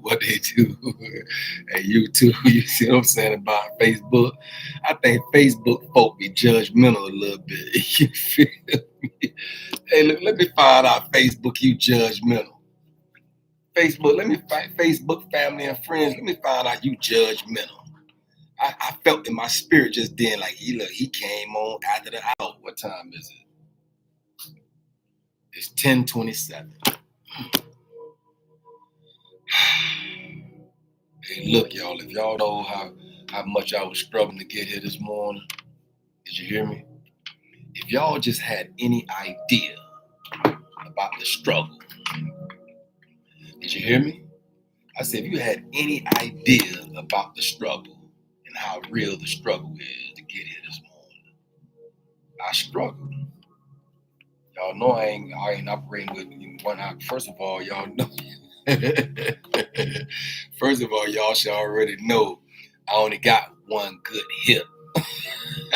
what they do. And you too, you see what I'm saying about Facebook? I think Facebook folk be judgmental a little bit. You feel me? Hey, look, let me find out Facebook, you judgmental. Facebook, let me find Facebook family and friends. Let me find out you judgmental. I felt in my spirit just then, like he came on after the hour. What time is it? It's 10:27. Hey, look, y'all, if y'all know how much I was struggling to get here this morning, did you hear me? If y'all just had any idea about the struggle, did you hear me? I said, if you had any idea about the struggle and how real the struggle is to get here this morning, I struggled. Y'all know I ain't operating with one eye. First of all, y'all know. First of all, y'all should already know I only got one good hip.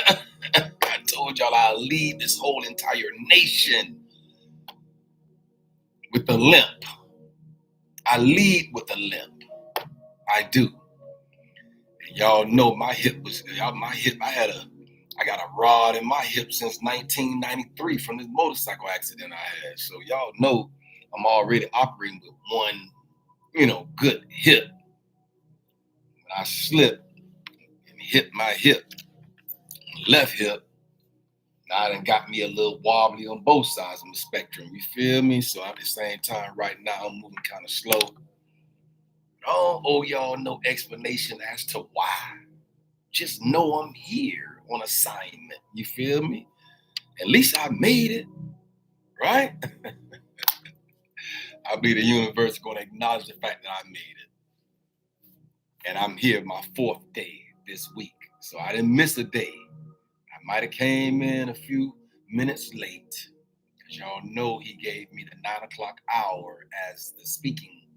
I told y'all I'll lead this whole entire nation with a limp. I lead with a limp. I do. And y'all know my hip. I got a rod in my hip since 1993 from this motorcycle accident I had. So y'all know I'm already operating with one, good hip. When I slipped and hit my hip, left hip, now it done got me a little wobbly on both sides of the spectrum. You feel me? So at the same time, right now, I'm moving kind of slow. I don't owe y'all no explanation as to why. Just know I'm here on assignment. You feel me? At least I made it, right? I believe the universe is going to acknowledge the fact that I made it. And I'm here my 4th day this week. So I didn't miss a day. I might have came in a few minutes late. Because y'all know he gave me the 9 o'clock hour as the speaking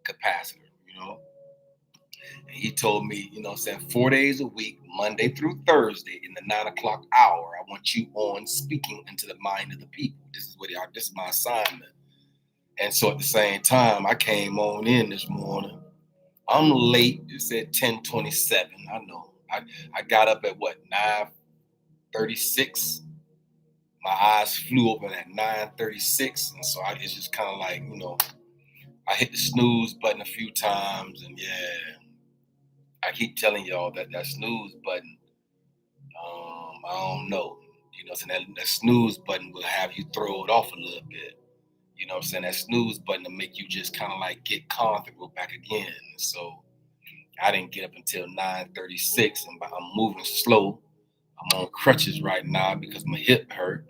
capacitor, And he told me, 4 days a week, Monday through Thursday, in the 9 o'clock hour, I want you on speaking into the mind of the people. This is my assignment. And so at the same time, I came on in this morning. I'm late. It said 10:27. I know. I got up at 9:36. My eyes flew open at 9:36. And so it's just kind of like, I hit the snooze button a few times. And yeah, I keep telling y'all that snooze button, I don't know. So that snooze button will have you throw it off a little bit. You know what I'm saying? That snooze button to make you just kind of like get comfortable back again. So I didn't get up until 9:36, and I'm moving slow. I'm on crutches right now because my hip hurt.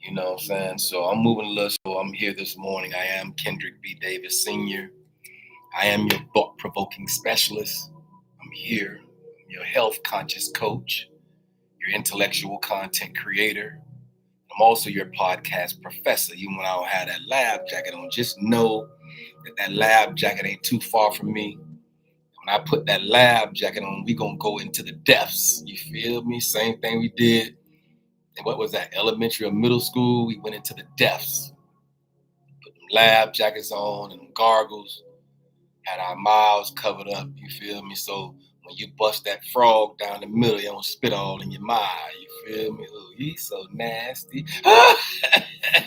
You know what I'm saying? So I'm moving a little slow. I'm here this morning. I am Kendrick B. Davis Sr. I am your thought-provoking specialist. I'm here. I'm your health-conscious coach, your intellectual content creator. I'm also your podcast professor. Even when I don't have that lab jacket on, just know that lab jacket ain't too far from me. When I put that lab jacket on, we gonna go into the depths. You feel me? Same thing we did. And what was that? Elementary or middle school? We went into the depths. Put them lab jackets on and gargles. Had our mouths covered up. You feel me? So when you bust that frog down the middle, you don't spit all in your mouth. You feel me? Oh, he's so nasty.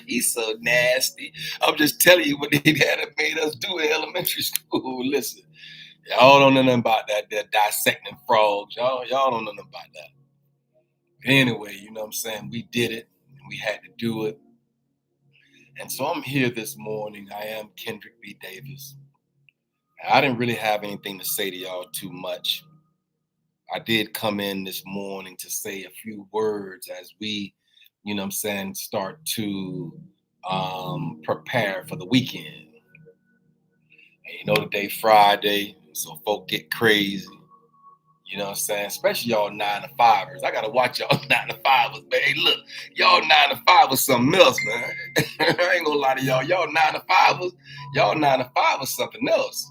He's so nasty. I'm just telling you what they had made us do in elementary school. Listen, y'all don't know nothing about that. They're dissecting frogs. Y'all don't know nothing about that. But anyway, you know what I'm saying? We did it. And we had to do it. And so I'm here this morning. I am Kendrick B. Davis. I didn't really have anything to say to y'all too much. I did come in this morning to say a few words as we, start to prepare for the weekend. And today Friday, so folk get crazy. You know what I'm saying? Especially y'all 9-to-5ers. I gotta watch y'all 9-to-5ers, man. Hey, look, y'all 9-to-5ers something else, man. I ain't gonna lie to y'all. Y'all 9-to-5ers something else.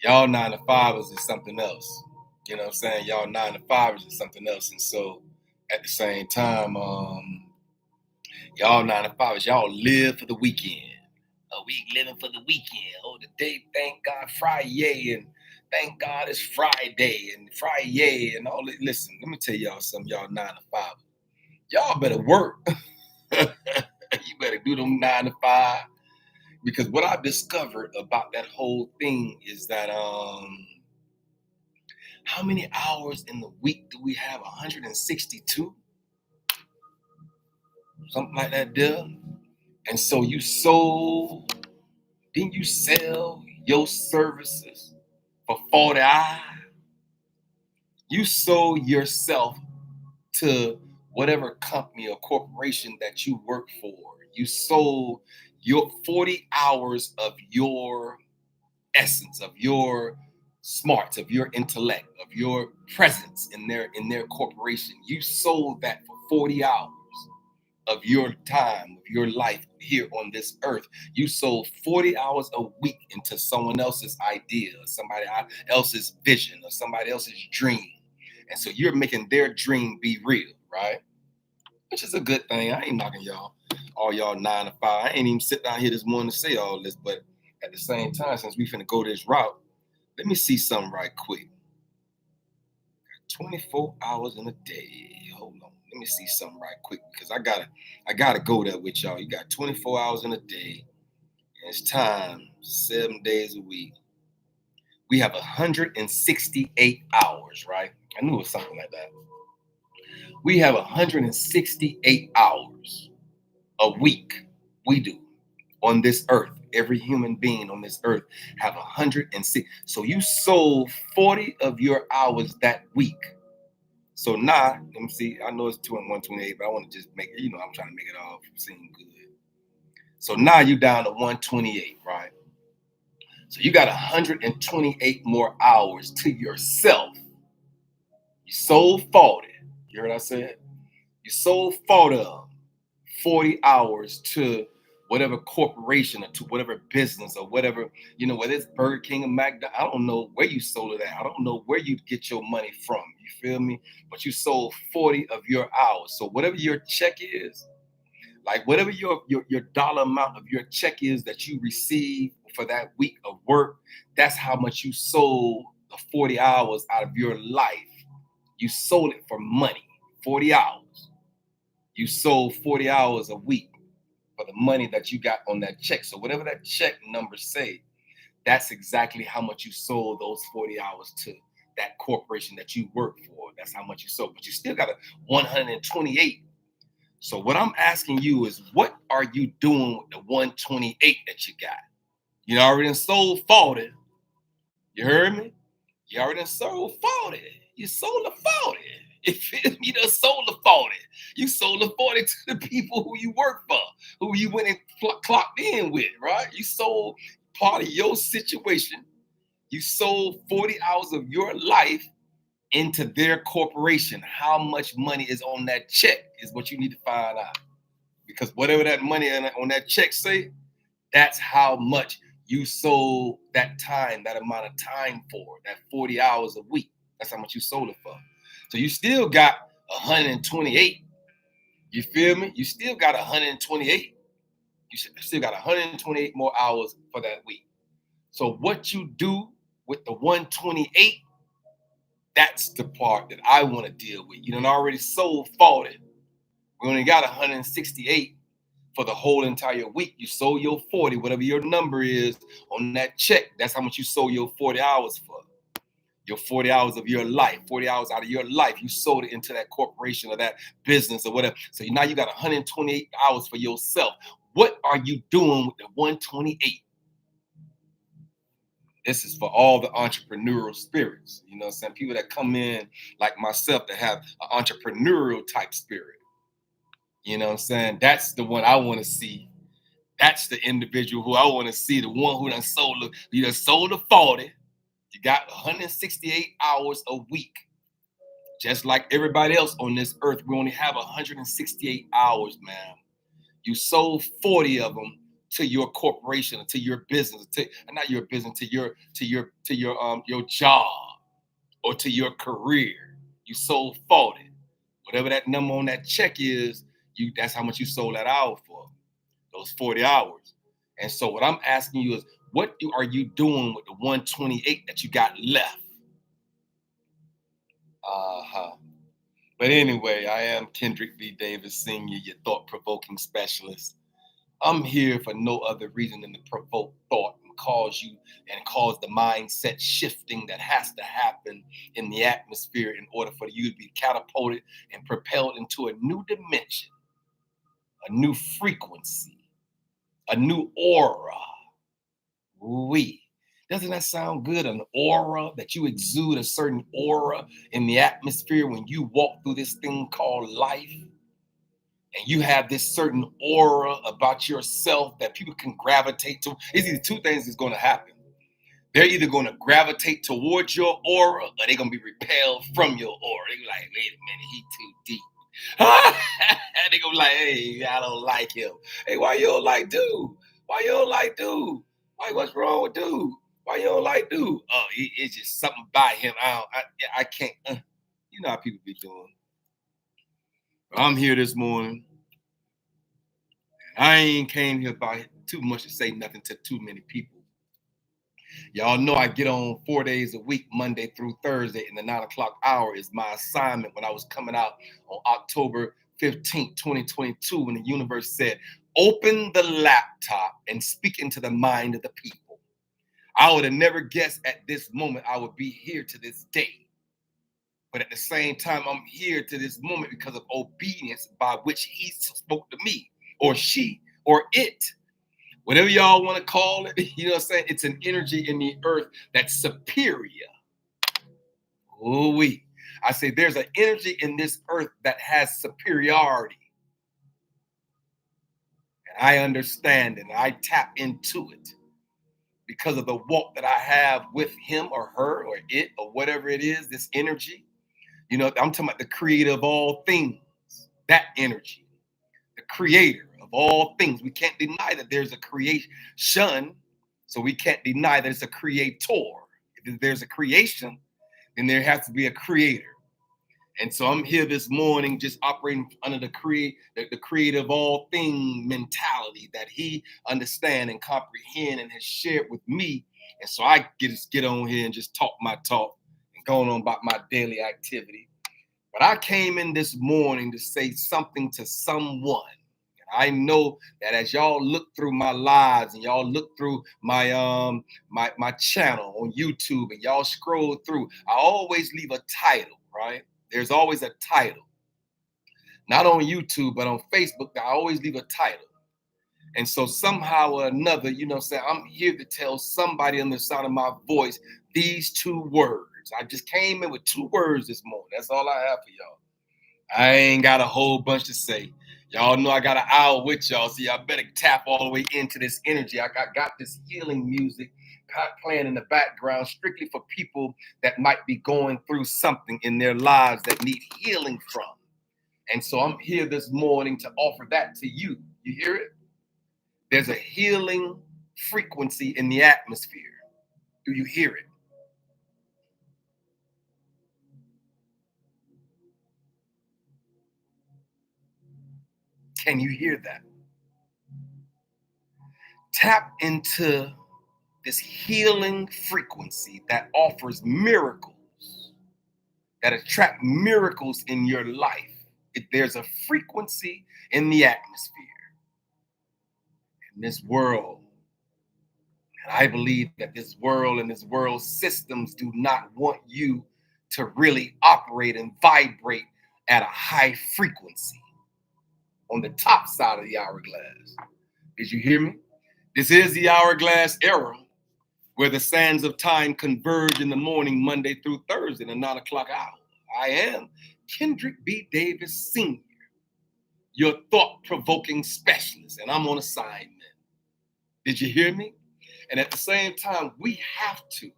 Y'all 9-to-5ers is something else. You know what I'm saying? Y'all 9-to-5ers is something else. And so at the same time, y'all 9-to-5ers, y'all live for the weekend. A week living for the weekend. Oh, the day, thank God, Friday, and thank God it's Friday and Friday and all that. Listen, let me tell y'all something, y'all 9 to 5. Y'all better work. You better do them 9 to 5. Because what I discovered about that whole thing is that how many hours in the week do we have? 162? Something like that there. And so didn't you sell your services for 40 hours? You sold yourself to whatever company or corporation that you work for. You sold your 40 hours of your essence, of your smarts, of your intellect, of your presence in their corporation. You sold that for 40 hours of your time, of your life here on this earth. You sold 40 hours a week into someone else's idea, somebody else's vision, or somebody else's dream. And so you're making their dream be real, right? Which is a good thing. I ain't knocking y'all, all y'all 9 to 5. I ain't even sit down here this morning to say all this, but at the same time, since we finna go this route, let me see something right quick. 24 hours in a day. Hold on. Let me see something right quick because I gotta go there with y'all. You got 24 hours in a day, and it's time 7 days a week. We have 168 hours, right? I knew it was something like that. We have 168 hours a week. We do on this earth. Every human being on this earth have 106. So you sold 40 of your hours that week. So now, let me see. I know it's 2 and 128, but I want to just make it, I'm trying to make it all seem good. So now you down to 128, right? So you got 128 more hours to yourself. You sold 40. You heard what I said? You sold 40 hours to whatever corporation or to whatever business or whatever, whether it's Burger King or McDonald's. I don't know where you sold it at. I don't know where you get your money from. You feel me? But you sold 40 of your hours. So whatever your check is, like whatever your dollar amount of your check is that you receive for that week of work, that's how much you sold the 40 hours out of your life. You sold it for money, 40 hours. You sold 40 hours a week for the money that you got on that check. So whatever that check number say, that's exactly how much you sold those 40 hours to that corporation that you work for. That's how much you sold. But you still got a 128. So what I'm asking you is, what are you doing with the 128 that you got? You already sold 40. You heard me? You already sold 40. You sold the 40. You done sold the 40. You sold the 40 to the people who you work for, who you went and clocked in with, right? You sold part of your situation. You sold 40 hours of your life into their corporation. How much money is on that check is what you need to find out. Because whatever that money on that check say, that's how much you sold that time, that amount of time for, that 40 hours a week. That's how much you sold it for. So you still got 128. You feel me? You still got 128. You still got 128 more hours for that week. So what you do with the 128, that's the part that I want to deal with. You done already sold 40. We only got 168 for the whole entire week. You sold your 40, whatever your number is on that check. That's how much you sold your 40 hours for. Your 40 hours of your life, 40 hours out of your life, you sold it into that corporation or that business or whatever. So now you got 128 hours for yourself. What are you doing with the 128? This is for all the entrepreneurial spirits. You know what I'm saying? People that come in like myself that have an entrepreneurial type spirit. You know what I'm saying? That's the one I want to see. That's the individual who I want to see, the one who done sold the 40. You got 168 hours a week. Just like everybody else on this earth, we only have 168 hours, man. You sold 40 of them to your corporation, to your business, not your business, to your job or to your career. You sold 40. Whatever that number on that check is, that's how much you sold that hour for. Those 40 hours. And so what I'm asking you is, are you doing with the 128 that you got left? Uh-huh. But anyway, I am Kendrick B. Davis Sr., your thought-provoking specialist. I'm here for no other reason than to provoke thought and cause the mindset shifting that has to happen in the atmosphere in order for you to be catapulted and propelled into a new dimension, a new frequency, a new aura. We. Doesn't that sound good? An aura, that you exude a certain aura in the atmosphere when you walk through this thing called life. And you have this certain aura about yourself that people can gravitate to. It's either two things that's going to happen. They're either going to gravitate towards your aura or they're going to be repelled from your aura. They're like, wait a minute, he too deep. They're going to be like, hey, I don't like him. Hey, why you don't like dude? Why you don't like dude? What's wrong with dude? Why you don't like dude? Oh, it's just something by him. I can't. You know how people be doing. But I'm here this morning. I ain't came here by too much to say nothing to too many people. Y'all know I get on 4 days a week, Monday through Thursday, in the 9 o'clock hour is my assignment when I was coming out on October 15th, 2022, when the universe said, open the laptop and speak into the mind of the people. I would have never guessed at this moment I would be here to this day. But at the same time, I'm here to this moment because of obedience by which he spoke to me, or she, or it. Whatever y'all want to call it, you know what I'm saying? It's an energy in the earth that's superior. Ooh-wee. I say there's an energy in this earth that has superiority. And I understand and I tap into it because of the walk that I have with him or her or it or whatever it is, this energy. You know, I'm talking about the creator of all things, that energy, the creator of all things. We can't deny that there's a creation, so we can't deny that it's a creator. If there's a creation, then there has to be a creator. And so I'm here this morning just operating under the creator of all things mentality that he understand and comprehend and has shared with me. And so I get on here and just talk my talk and going on about my daily activity. But I came in this morning to say something to someone. I know that as y'all look through my lives and y'all look through my my channel on YouTube and y'all scroll through, I always leave a title, right? There's always a title. Not on YouTube, but on Facebook, I always leave a title. And so somehow or another, you know what I'm saying, I'm here to tell somebody on the sound of my voice these two words. I just came in with two words this morning. That's all I have for y'all. I ain't got a whole bunch to say. Y'all know I got an hour with y'all, so y'all better tap all the way into this energy. I got this healing music playing in the background strictly for people that might be going through something in their lives that need healing from. And so I'm here this morning to offer that to you. You hear it? There's a healing frequency in the atmosphere. Do you hear it? Can you hear that? Tap into this healing frequency that offers miracles, that attract miracles in your life. There's a frequency in the atmosphere, in this world. And I believe that this world and this world systems do not want you to really operate and vibrate at a high frequency on the top side of the hourglass. Did you hear me? This is the Hourglass Era, where the sands of time converge in the morning, Monday through Thursday, in the 9 o'clock hour. I am Kendrick B. Davis Sr., your thought-provoking specialist, and I'm on assignment. Did you hear me? And at the same time, we have to.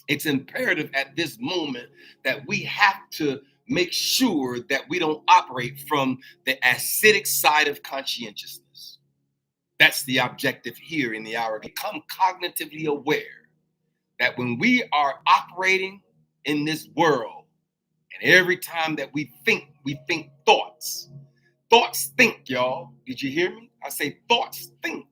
It's imperative at this moment that we have to make sure that we don't operate from the acidic side of conscientiousness. That's the objective here in the hour. Become cognitively aware that when we are operating in this world, and every time that we think thoughts. Thoughts think, y'all. Did you hear me? I say thoughts think.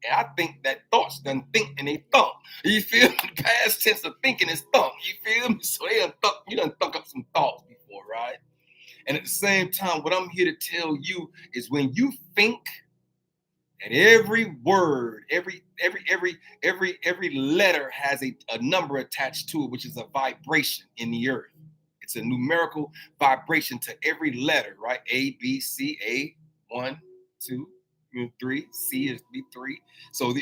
And I think that thoughts done think and they thump. You feel me? The past tense of thinking is thump. You feel me? So they done thump, you done thunk up some thoughts before, right? And at the same time, what I'm here to tell you is when you think, and every word, every letter has a number attached to it, which is a vibration in the earth. It's a numerical vibration to every letter, right? A, B, C, A, 1, 2, 3. C is B3. So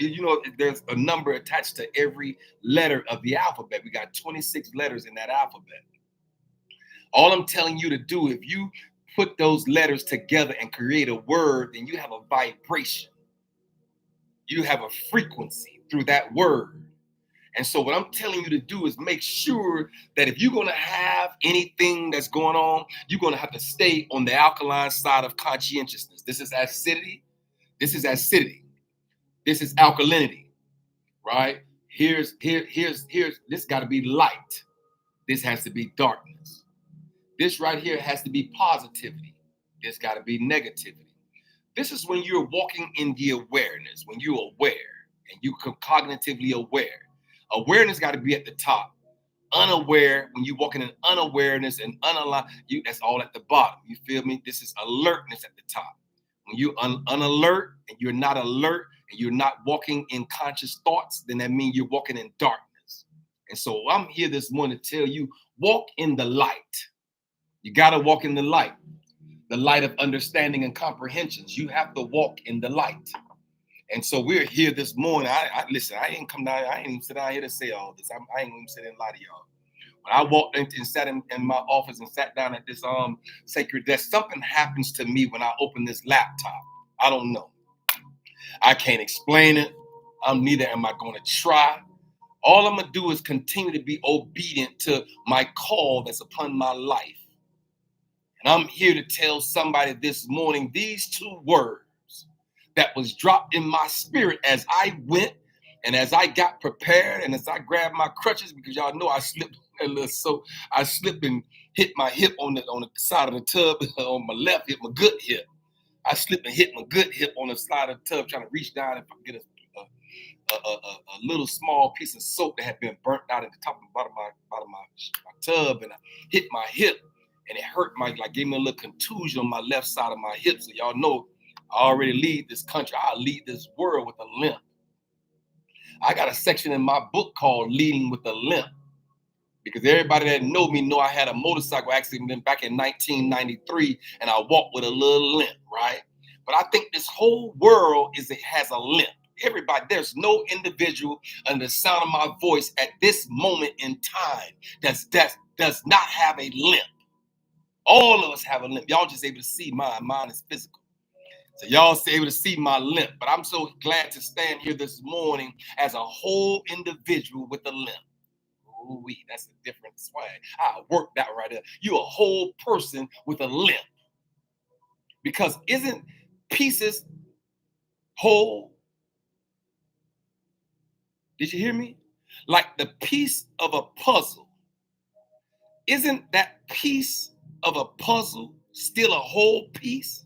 there's a number attached to every letter of the alphabet. We got 26 letters in that alphabet. All I'm telling you to do, if you put those letters together and create a word, then you have a vibration. You have a frequency through that word. And so what I'm telling you to do is make sure that if you're going to have anything that's going on, you're going to have to stay on the alkaline side of conscientiousness. This is acidity. This is acidity. This is alkalinity, right? Here's this got to be light. This has to be darkness. This right here has to be positivity. This got to be negativity. This is when you're walking in the awareness, when you're aware and you cognitively aware. Awareness got to be at the top. Unaware, when you walk in an unawareness and unaligned, that's all at the bottom. You feel me? This is alertness at the top. When you unalert and you're not alert and you're not walking in conscious thoughts, then that means you're walking in darkness. And so I'm here this morning to tell you, walk in the light. You got to walk in the light of understanding and comprehensions. You have to walk in the light. And so we're here this morning. Listen, I ain't come down, I ain't even sit down here to say all this. I ain't even sit and lie to y'all. When I walked in and sat in my office and sat down at this sacred desk, something happens to me when I open this laptop. I don't know. I can't explain it. Neither am I going to try. All I'm going to do is continue to be obedient to my call that's upon my life. And I'm here to tell somebody this morning these two words that was dropped in my spirit as I went and as I got prepared and as I grabbed my crutches, because y'all know I slipped I slipped and hit my hip on the side of the tub on my left hip, my good hip. I slipped and hit my good hip on the side of the tub trying to reach down and get a little small piece of soap that had been burnt out at the top and bottom of my tub, and I hit my hip. And it hurt gave me a little contusion on my left side of my hip. So y'all know I already lead this country. I lead this world with a limp. I got a section in my book called Leading with a Limp, because everybody that know me know I had a motorcycle accident back in 1993 and I walked with a little limp, right? But I think this whole world has a limp. Everybody, there's no individual under the sound of my voice at this moment in time that does not have a limp. All of us have a limp. Y'all just able to see mine. Mine is physical. So y'all able to see my limp. But I'm so glad to stand here this morning as a whole individual with a limp. Ooh, that's a different swag. I worked that right there. You're a whole person with a limp. Because isn't pieces whole? Did you hear me? Like the piece of a puzzle. Isn't that piece of a puzzle still a whole piece?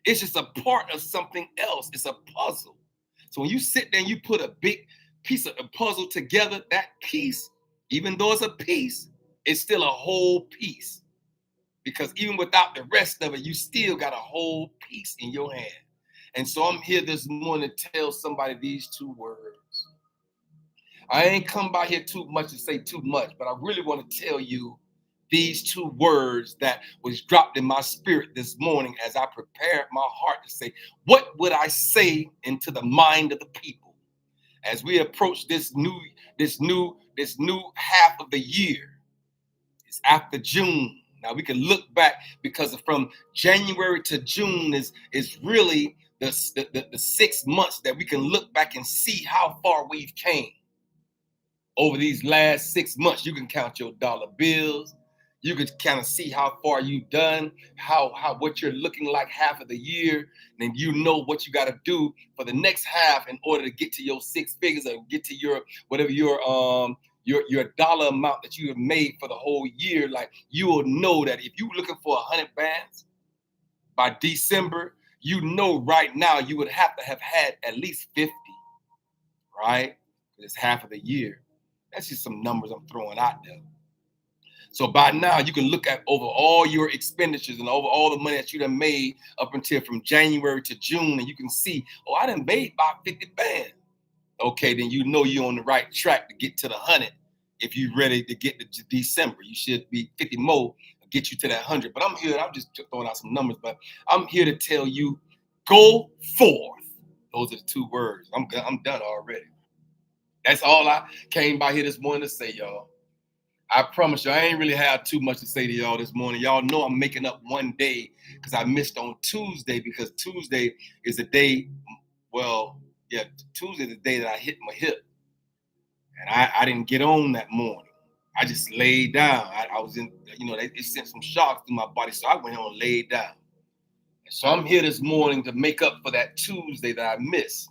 It's just a part of something else. It's a puzzle. So when you sit there and you put a big piece of the puzzle together, that piece, even though it's a piece, it's still a whole piece. Because even without the rest of it, you still got a whole piece in your hand. And so I'm here this morning to tell somebody these two words. I ain't come by here too much to say too much, but I really want to tell you these two words that was dropped in my spirit this morning as I prepared my heart to say, what would I say into the mind of the people as we approach this new half of the year? It's after June. Now we can look back, because from January to June is really the 6 months that we can look back and see how far we've came. Over these last 6 months, you can count your dollar bills. You could kind of see how far you've done, what you're looking like half of the year. And you know what you got to do for the next half in order to get to your 6 figures or get to your whatever your dollar amount that you have made for the whole year. Like, you will know that if you're looking for 100 bands by December, you know right now you would have to have had at least 50. right? It's half of the year. That's just some numbers I'm throwing out there. So by now, you can look at over all your expenditures and over all the money that you done made up until from January to June, and you can see, oh, I done made about 50 bands. Okay, then you know you're on the right track to get to the 100. If you're ready to get to December, you should be 50 more to get you to that 100. But I'm just throwing out some numbers, but I'm here to tell you, go forth. Those are the two words. I'm done already. That's all I came by here this morning to say, y'all. I promise you, I ain't really have too much to say to y'all this morning. Y'all know I'm making up one day because I missed on Tuesday, because Tuesday is the day, well, yeah, Tuesday is the day that I hit my hip. And I didn't get on that morning. I just laid down. I was in, it sent some shocks through my body, so I went home and laid down. And so I'm here this morning to make up for that Tuesday that I missed,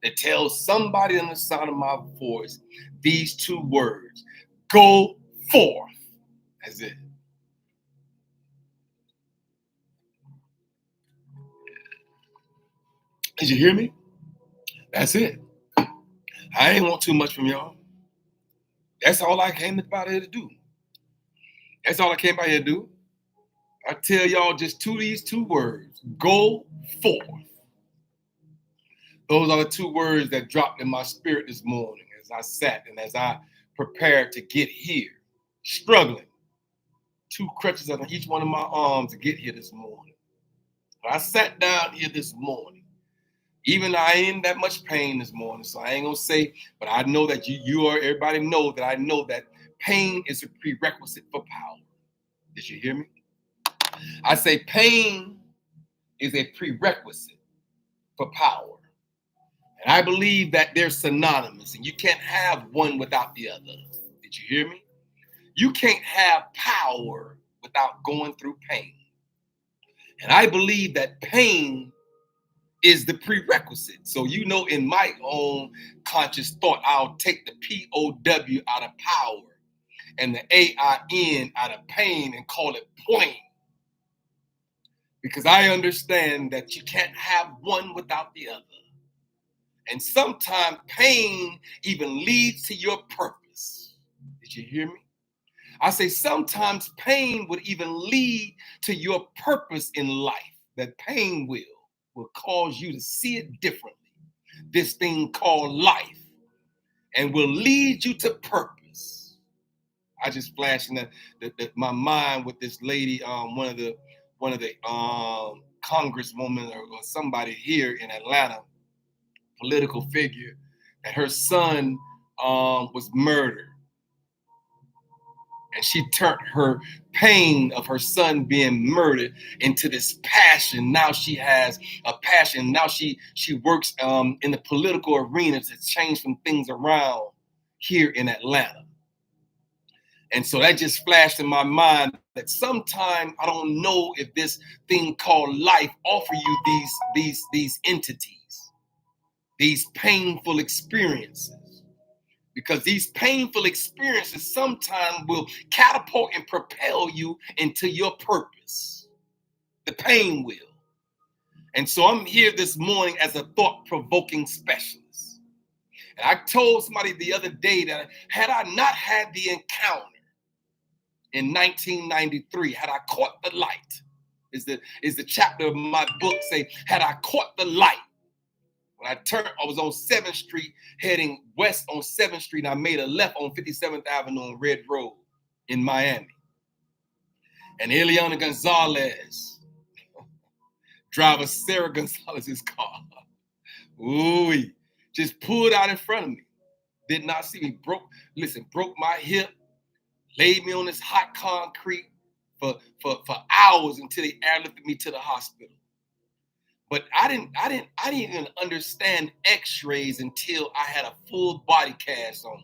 to tell somebody on the sound of my voice these two words: go forth. That's it. Did you hear me? That's it. I ain't want too much from y'all. That's all I came about here to do. That's all I came by here to do. I tell y'all just these two words: go forth. Those are the two words that dropped in my spirit this morning as I sat and as I prepared to get here, struggling. 2 crutches on each one of my arms to get here this morning. But I sat down here this morning. Even I ain't in that much pain this morning, so I ain't gonna say, but I know that everybody know that I know that pain is a prerequisite for power. Did you hear me? I say pain is a prerequisite for power. And I believe that they're synonymous, and you can't have one without the other. Did you hear me? You can't have power without going through pain. And I believe that pain is the prerequisite. So, in my own conscious thought, I'll take the POW out of power and the AIN out of pain and call it plain. Because I understand that you can't have one without the other. And sometimes pain even leads to your purpose. Did you hear me? I say sometimes pain would even lead to your purpose in life. That pain will cause you to see it differently. This thing called life, and will lead you to purpose. I just flashed in my mind with this lady, one of the congresswoman or somebody here in Atlanta, political figure, that her son was murdered. And she turned her pain of her son being murdered into this passion. Now she has a passion. Now she works in the political arena to change some things around here in Atlanta. And so that just flashed in my mind that sometime I don't know if this thing called life offer you these entities, these painful experiences. Because these painful experiences sometimes will catapult and propel you into your purpose. The pain will. And so I'm here this morning as a thought-provoking specialist. And I told somebody the other day that had I not had the encounter in 1993, had I caught the light, is the chapter of my book say, had I caught the light. When I was on 7th Street, heading west on 7th Street. I made a left on 57th Avenue on Red Road in Miami. And Eliana Gonzalez, driver Sarah Gonzalez's car, ooh, just pulled out in front of me. Did not see me. Broke my hip, laid me on this hot concrete for hours until they airlifted me to the hospital. But I didn't even understand x-rays until I had a full body cast on.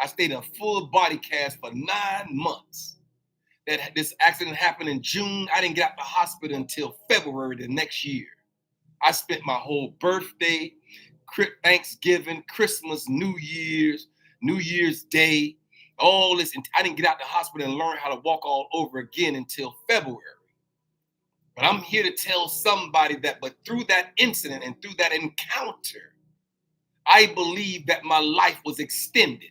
I stayed in a full body cast for 9 months. That this accident happened in June. I didn't get out the hospital until February the next year. I spent my whole birthday, Thanksgiving, Christmas, New Year's Day, all this. And I didn't get out the hospital and learn how to walk all over again until February. But I'm here to tell somebody that, but through that incident and through that encounter, I believe that my life was extended.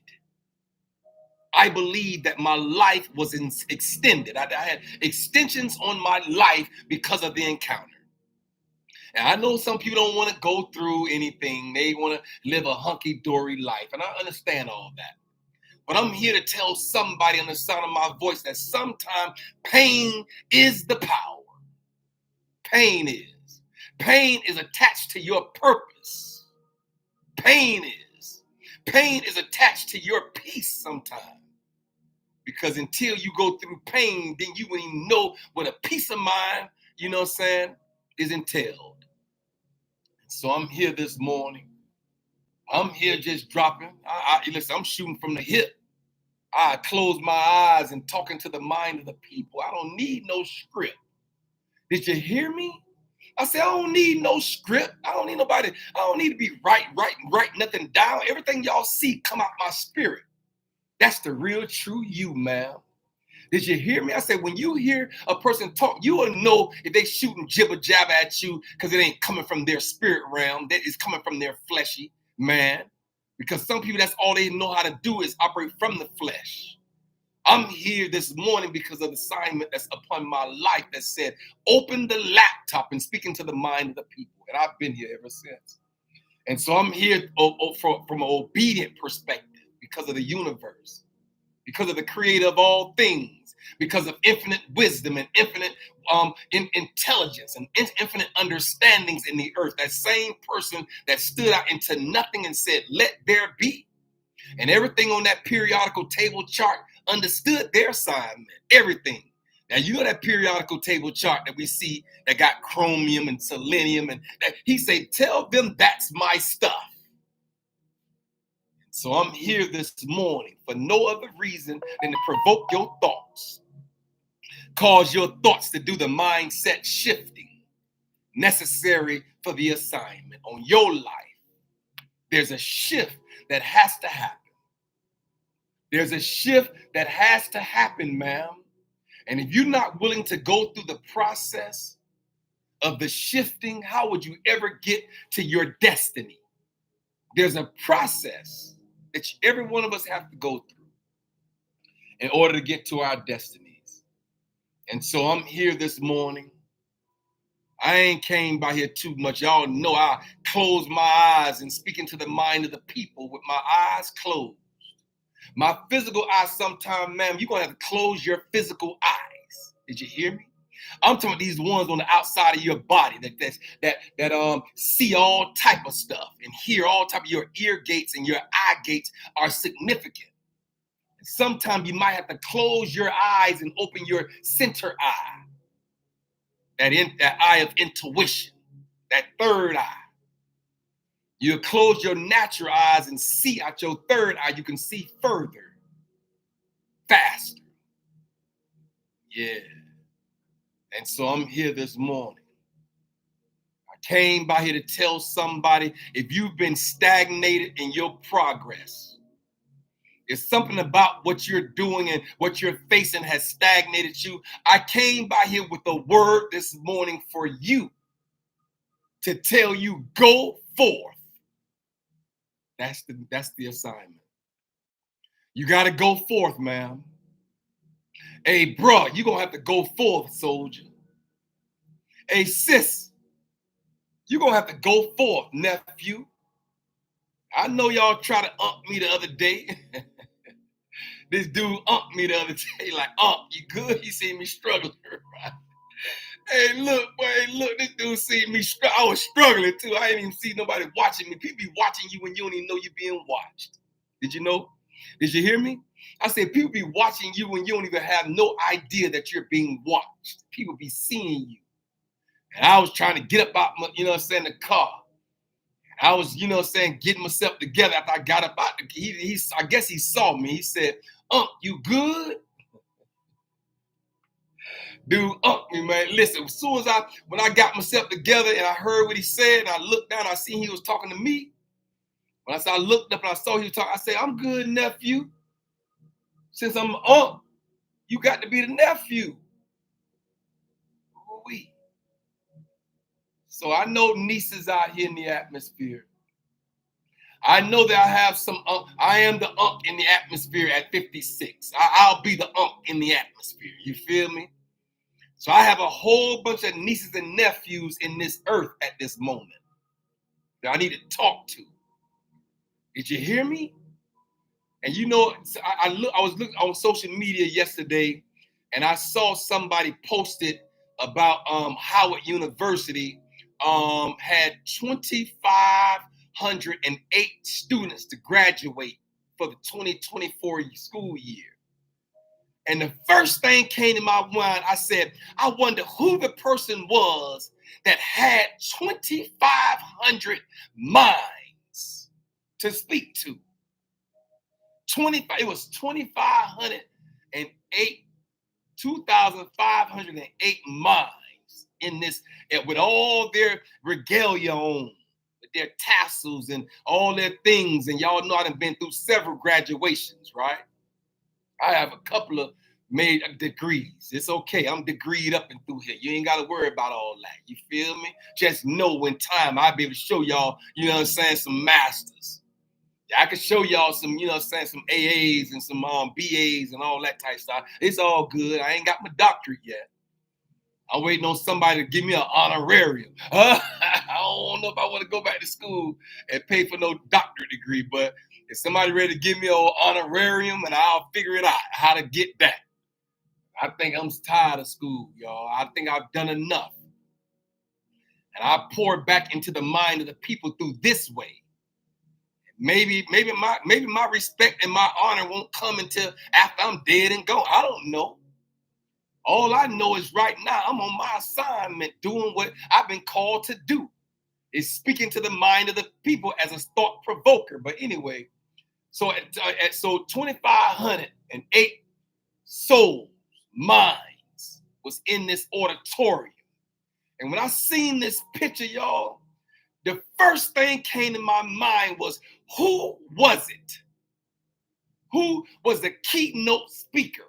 I believe that my life was extended. I had extensions on my life because of the encounter. And I know some people don't want to go through anything. They want to live a hunky-dory life. And I understand all that. But I'm here to tell somebody on the sound of my voice that sometimes pain is the power. Pain is. Pain is attached to your purpose. Pain is. Pain is attached to your peace sometimes. Because until you go through pain, then you wouldn't even know what a peace of mind, you know what I'm saying, is entailed. So I'm here this morning. I'm here just dropping. Listen, I'm shooting from the hip. I close my eyes and talking to the mind of the people. I don't need no script. Did you hear me? I said, I don't need no script. I don't need nobody. I don't need to be write nothing down. Everything y'all see come out my spirit. That's the real true you, man. Did you hear me? I said, when you hear a person talk, you will know if they shooting jibber jabber at you because it ain't coming from their spirit realm. That is coming from their fleshy man. Because some people, that's all they know how to do is operate from the flesh. I'm here this morning because of the assignment that's upon my life that said, open the laptop and speaking to the mind of the people. And I've been here ever since. And so I'm here from an obedient perspective because of the universe, because of the creator of all things, because of infinite wisdom and infinite intelligence and infinite understandings in the earth. That same person that stood out into nothing and said, let there be. And everything on that periodical table chart understood their assignment, everything. Now, you know that periodical table chart that we see that got chromium and selenium, and that he said, tell them that's my stuff. So I'm here this morning for no other reason than to provoke your thoughts, cause your thoughts to do the mindset shifting necessary for the assignment on your life. There's a shift that has to happen. There's a shift that has to happen, ma'am. And if you're not willing to go through the process of the shifting, how would you ever get to your destiny? There's a process that every one of us have to go through in order to get to our destinies. And so I'm here this morning. I ain't came by here too much. Y'all know I close my eyes and speaking to the mind of the people with my eyes closed. My physical eyes, sometime, ma'am, you're going to have to close your physical eyes. Did you hear me? I'm talking about these ones on the outside of your body that see all type of stuff and hear all type of your ear gates and your eye gates are significant. Sometimes you might have to close your eyes and open your center eye, that eye of intuition, that third eye. You close your natural eyes and see out your third eye. You can see further, faster. Yeah. And so I'm here this morning. I came by here to tell somebody, if you've been stagnated in your progress, it's something about what you're doing and what you're facing has stagnated you. I came by here with a word this morning for you to tell you, go forth. That's the assignment. You got to go forth, ma'am. Hey, bro, you're going to have to go forth, soldier. Hey, sis, you're going to have to go forth, nephew. I know y'all try to ump me the other day. This dude umped me the other day, like, you good? He seen me struggling, right? Hey, look, this dude seen me struggle. I was struggling too. I didn't even see nobody watching me. People be watching you when you don't even know you're being watched. Did you know? Did you hear me? I said, people be watching you when you don't even have no idea that you're being watched. People be seeing you. And I was trying to get up out, the car. I was, getting myself together after I got up out. I guess he saw me. He said, you good? Dude, me, man. Listen, as soon as when I got myself together and I heard what he said, and I looked down, I seen he was talking to me. When I looked up and I saw he was talking, I said, I'm good, nephew. Since I'm you got to be the nephew. So I know nieces out here in the atmosphere. I know that I have some I am the in the atmosphere at 56. I'll be the in the atmosphere. You feel me? So I have a whole bunch of nieces and nephews in this earth at this moment that I need to talk to. Did you hear me? And you know, I was looking on social media yesterday, and I saw somebody posted about Howard University had 2,508 students to graduate for the 2024 school year. And the first thing came to my mind, I said, I wonder who the person was that had 2,500 minds to speak to. It was 2,508 minds in this, with all their regalia on, with their tassels and all their things. And y'all know I've been through several graduations, right? I have a couple of made degrees. It's okay. I'm degreed up and through here. You ain't got to worry about all that. You feel me? Just know in time I'll be able to show y'all, you know what I'm saying, some masters. I could show y'all some, you know what I'm saying, some AAs and some BAs and all that type of stuff. It's all good. I ain't got my doctorate yet. I'm waiting on somebody to give me an honorarium. I don't know if I want to go back to school and pay for no doctorate degree, but if somebody ready to give me an honorarium, and I'll figure it out how to get that. I think I'm tired of school, y'all. I think I've done enough. And I pour back into the mind of the people through this way. Maybe my respect and my honor won't come until after I'm dead and gone. I don't know. All I know is right now I'm on my assignment doing what I've been called to do. Is speaking to the mind of the people as a thought provoker. But anyway, so 2,508 souls, minds was in this auditorium. And when I seen this picture, y'all, the first thing came to my mind was, who was it? Who was the keynote speaker?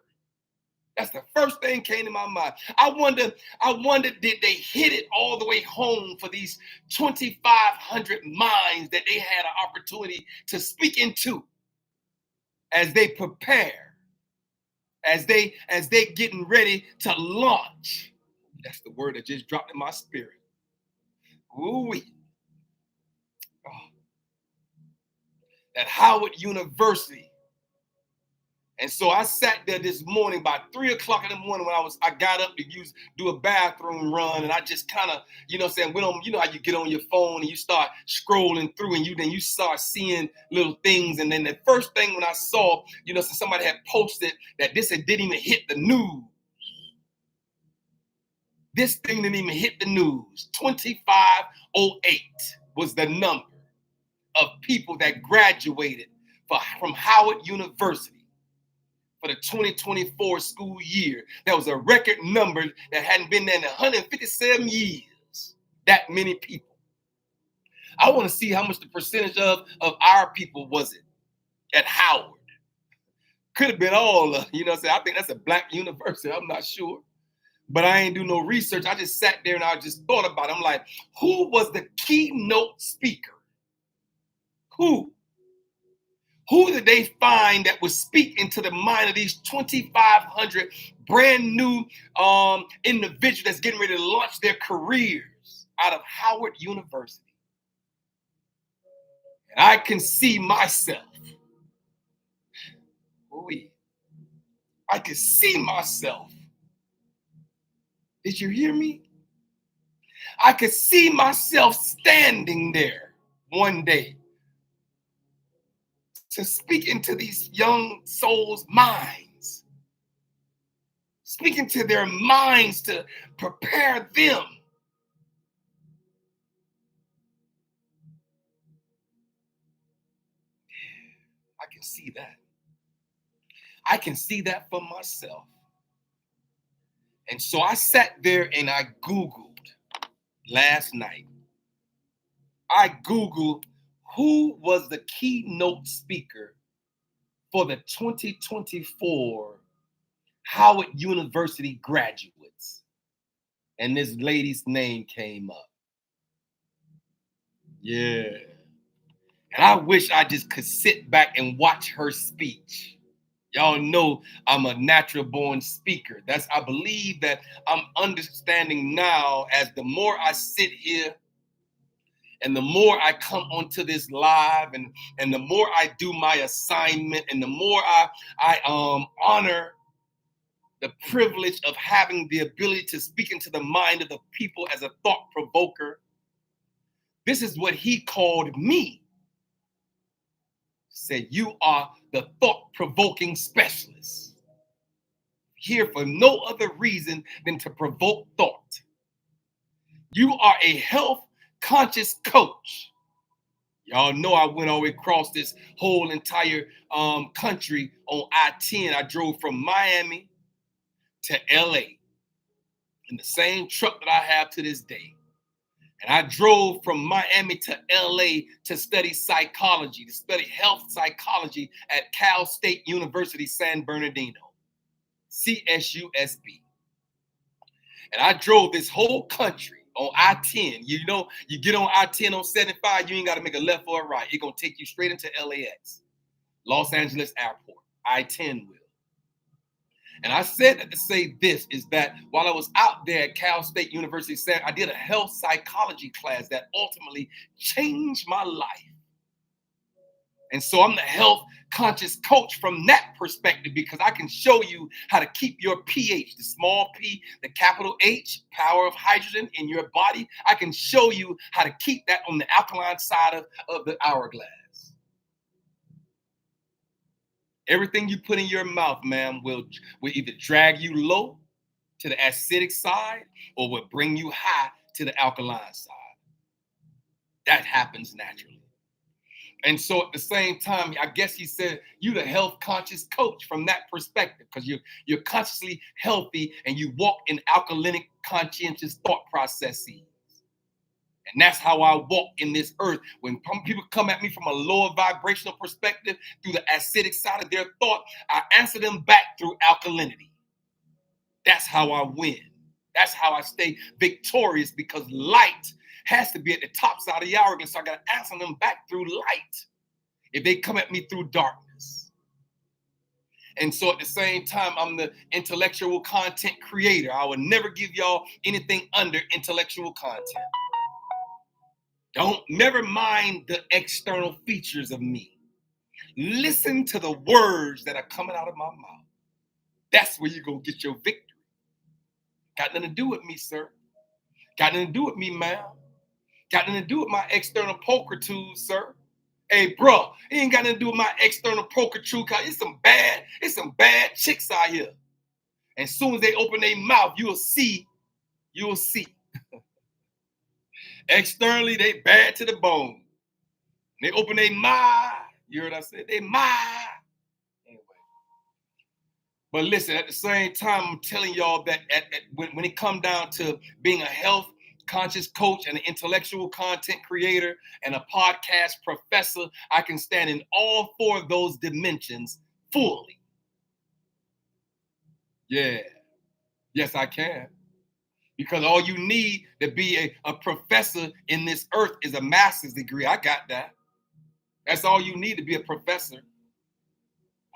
That's the first thing came to my mind. I wonder, did they hit it all the way home for these 2,500 minds that they had an opportunity to speak into as they prepare, as they getting ready to launch. That's the word that just dropped in my spirit. Ooh-wee. Oh. At Howard University. And so I sat there this morning by 3 o'clock in the morning when I got up to do a bathroom run, and I just kind of, you know what I'm saying, went on, you know how you get on your phone and you start scrolling through, and then you start seeing little things. And then the first thing when I saw, you know, so somebody had posted that this didn't even hit the news. This thing didn't even hit the news. 2,508 was the number of people that graduated from Howard University for the 2024 school year. That was a record number that hadn't been there in 157 years. That many people. I want to see how much the percentage of our people was it at Howard. Could have been all, you know what I'm saying? I think that's a black university. I'm not sure. But I ain't do no research. I just sat there and I just thought about it. I'm like, who was the keynote speaker? Who did they find that would speak into the mind of these 2,500 brand new individuals that's getting ready to launch their careers out of Howard University? And I can see myself. I can see myself. Did you hear me? I could see myself standing there one day to speak into these young souls' minds, speaking to their minds to prepare them. I can see that. I can see that for myself. And so I sat there and I Googled last night. I Googled who was the keynote speaker for the 2024 Howard University graduates. And this lady's name came up. Yeah. And I wish I just could sit back and watch her speech. Y'all know I'm a natural born speaker. I believe that I'm understanding now as the more I sit here and the more I come onto this live and the more I do my assignment and the more I honor the privilege of having the ability to speak into the mind of the people as a thought provoker. This is what he called me. Said, you are the thought provoking specialist. Here for no other reason than to provoke thought. You are a health conscious coach. Y'all know I went all the way across this whole entire country on I-10. I drove from Miami to LA in the same truck that I have to this day. And I drove from Miami to LA to study psychology, to study health psychology at Cal State University, San Bernardino, CSUSB. And I drove this whole country on I-10. You know, you get on I-10 on 75, you ain't got to make a left or a right. It's going to take you straight into LAX, Los Angeles Airport. I-10 will. And I said that to say this is that while I was out there at Cal State University, I did a health psychology class that ultimately changed my life. And so I'm the health conscious coach from that perspective because I can show you how to keep your pH, the small p, the capital H, power of hydrogen in your body. I can show you how to keep that on the alkaline side of the hourglass. Everything you put in your mouth, man, will either drag you low to the acidic side or will bring you high to the alkaline side. That happens naturally. And so at the same time, I guess he said, you the health conscious coach from that perspective, because you're consciously healthy and you walk in alkalinic conscientious thought processes. And that's how I walk in this earth. When people come at me from a lower vibrational perspective through the acidic side of their thought, I answer them back through alkalinity. That's how I win. That's how I stay victorious, because light has to be at the top side of the hourglass. So I got to answer them back through light if they come at me through darkness. And so at the same time, I'm the intellectual content creator. I will never give y'all anything under intellectual content. Never mind the external features of me. Listen to the words that are coming out of my mouth. That's where you're going to get your victory. Got nothing to do with me, sir. Got nothing to do with me, ma'am. Got nothing to do with my external poker tools, sir. Hey, bro, it ain't got nothing to do with my external poker tool. It's some bad chicks out here. And as soon as they open their mouth, you'll see. Externally, they bad to the bone. They open their mouth. You heard what I said? They mouth. Anyway. But listen, at the same time, I'm telling y'all that when it comes down to being a health conscious coach and an intellectual content creator and a podcast professor, I can stand in all four of those dimensions fully. Yeah. Yes, I can. Because all you need to be a professor in this earth is a master's degree. I got that. That's all you need to be a professor.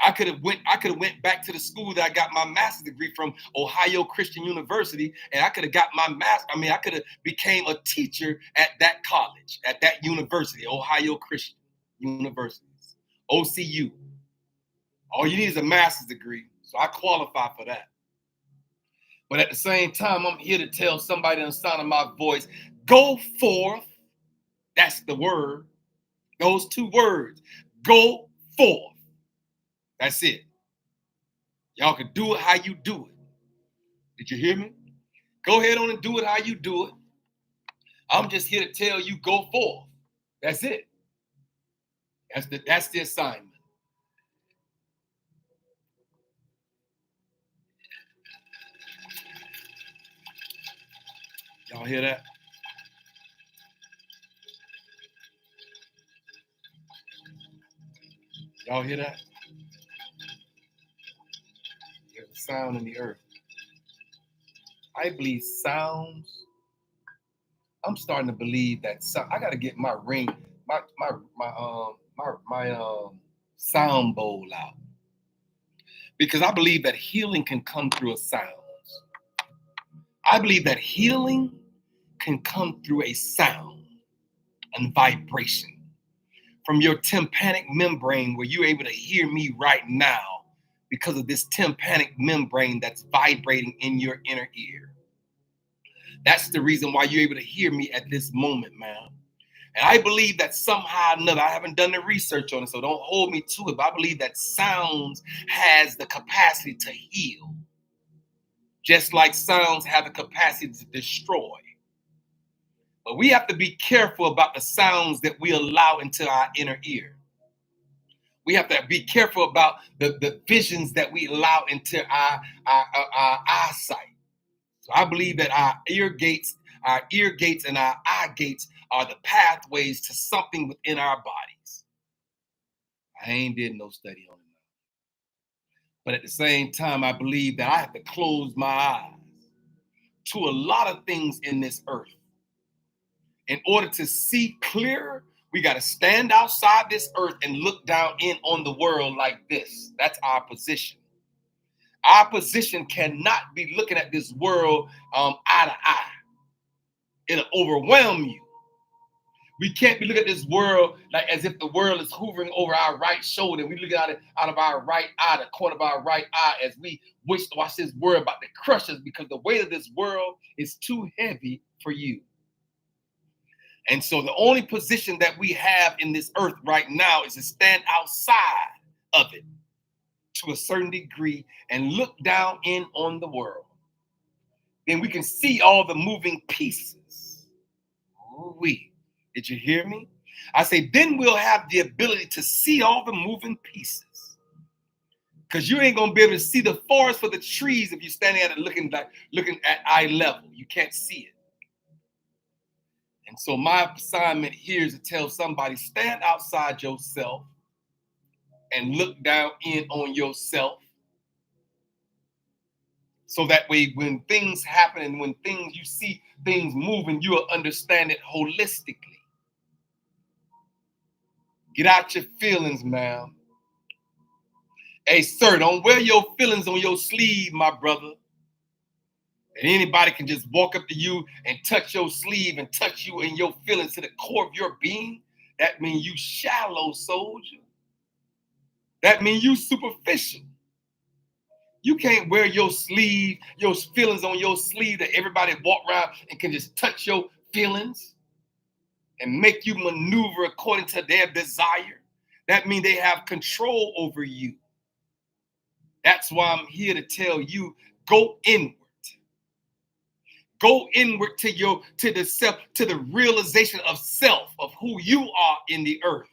I could have went back to the school that I got my master's degree from, Ohio Christian University, and I could have got my I could have became a teacher at that college, at that university, Ohio Christian Universities, OCU. All you need is a master's degree, so I qualify for that. But at the same time, I'm here to tell somebody on the sound of my voice, go forth. That's the word. Those two words, go forth. That's it. Y'all can do it how you do it. Did you hear me? Go ahead on and do it how you do it. I'm just here to tell you, go forth. That's it. That's the assignment. Y'all hear that? Y'all hear that? There's a sound in the earth. I believe sounds. I'm starting to believe that I got to get my ring. sound bowl out, because I believe that healing can come through a sound. I believe that healing can come through a sound and vibration from your tympanic membrane, where you're able to hear me right now because of this tympanic membrane that's vibrating in your inner ear. That's the reason why you're able to hear me at this moment, man. And I believe that somehow or another, I haven't done the research on it, so don't hold me to it, but I believe that sounds has the capacity to heal, just like sounds have the capacity to destroy. But we have to be careful about the sounds that we allow into our inner ear. We have to be careful about the visions that we allow into our eyesight. So I believe that our ear gates and our eye gates are the pathways to something within our bodies. I ain't did no study on it. But at the same time, I believe that I have to close my eyes to a lot of things in this earth. In order to see clearer, we got to stand outside this earth and look down in on the world like this. That's our position. Our position cannot be looking at this world eye to eye. It'll overwhelm you. We can't be looking at this world like as if the world is hovering over our right shoulder. We look at it out of our right eye, the corner of our right eye, as we watch this world about to crush us, because the weight of this world is too heavy for you. And so the only position that we have in this earth right now is to stand outside of it to a certain degree and look down in on the world. Then we can see all the moving pieces. Did you hear me? I say, then we'll have the ability to see all the moving pieces. Because you ain't going to be able to see the forest for the trees if you're standing at it looking at eye level. You can't see it. And so my assignment here is to tell somebody, stand outside yourself and look down in on yourself. So that way, when things happen and when you see things moving, you'll understand it holistically. Get out your feelings, ma'am. Hey, sir, don't wear your feelings on your sleeve, my brother. And anybody can just walk up to you and touch your sleeve and touch you in your feelings to the core of your being. That means you shallow, soldier. That means you superficial. You can't wear your sleeve, your feelings on your sleeve, that everybody walk around and can just touch your feelings and make you maneuver according to their desire. That means they have control over you. That's why I'm here to tell you, go inward. Go inward to the self, to the realization of self, of who you are in the earth,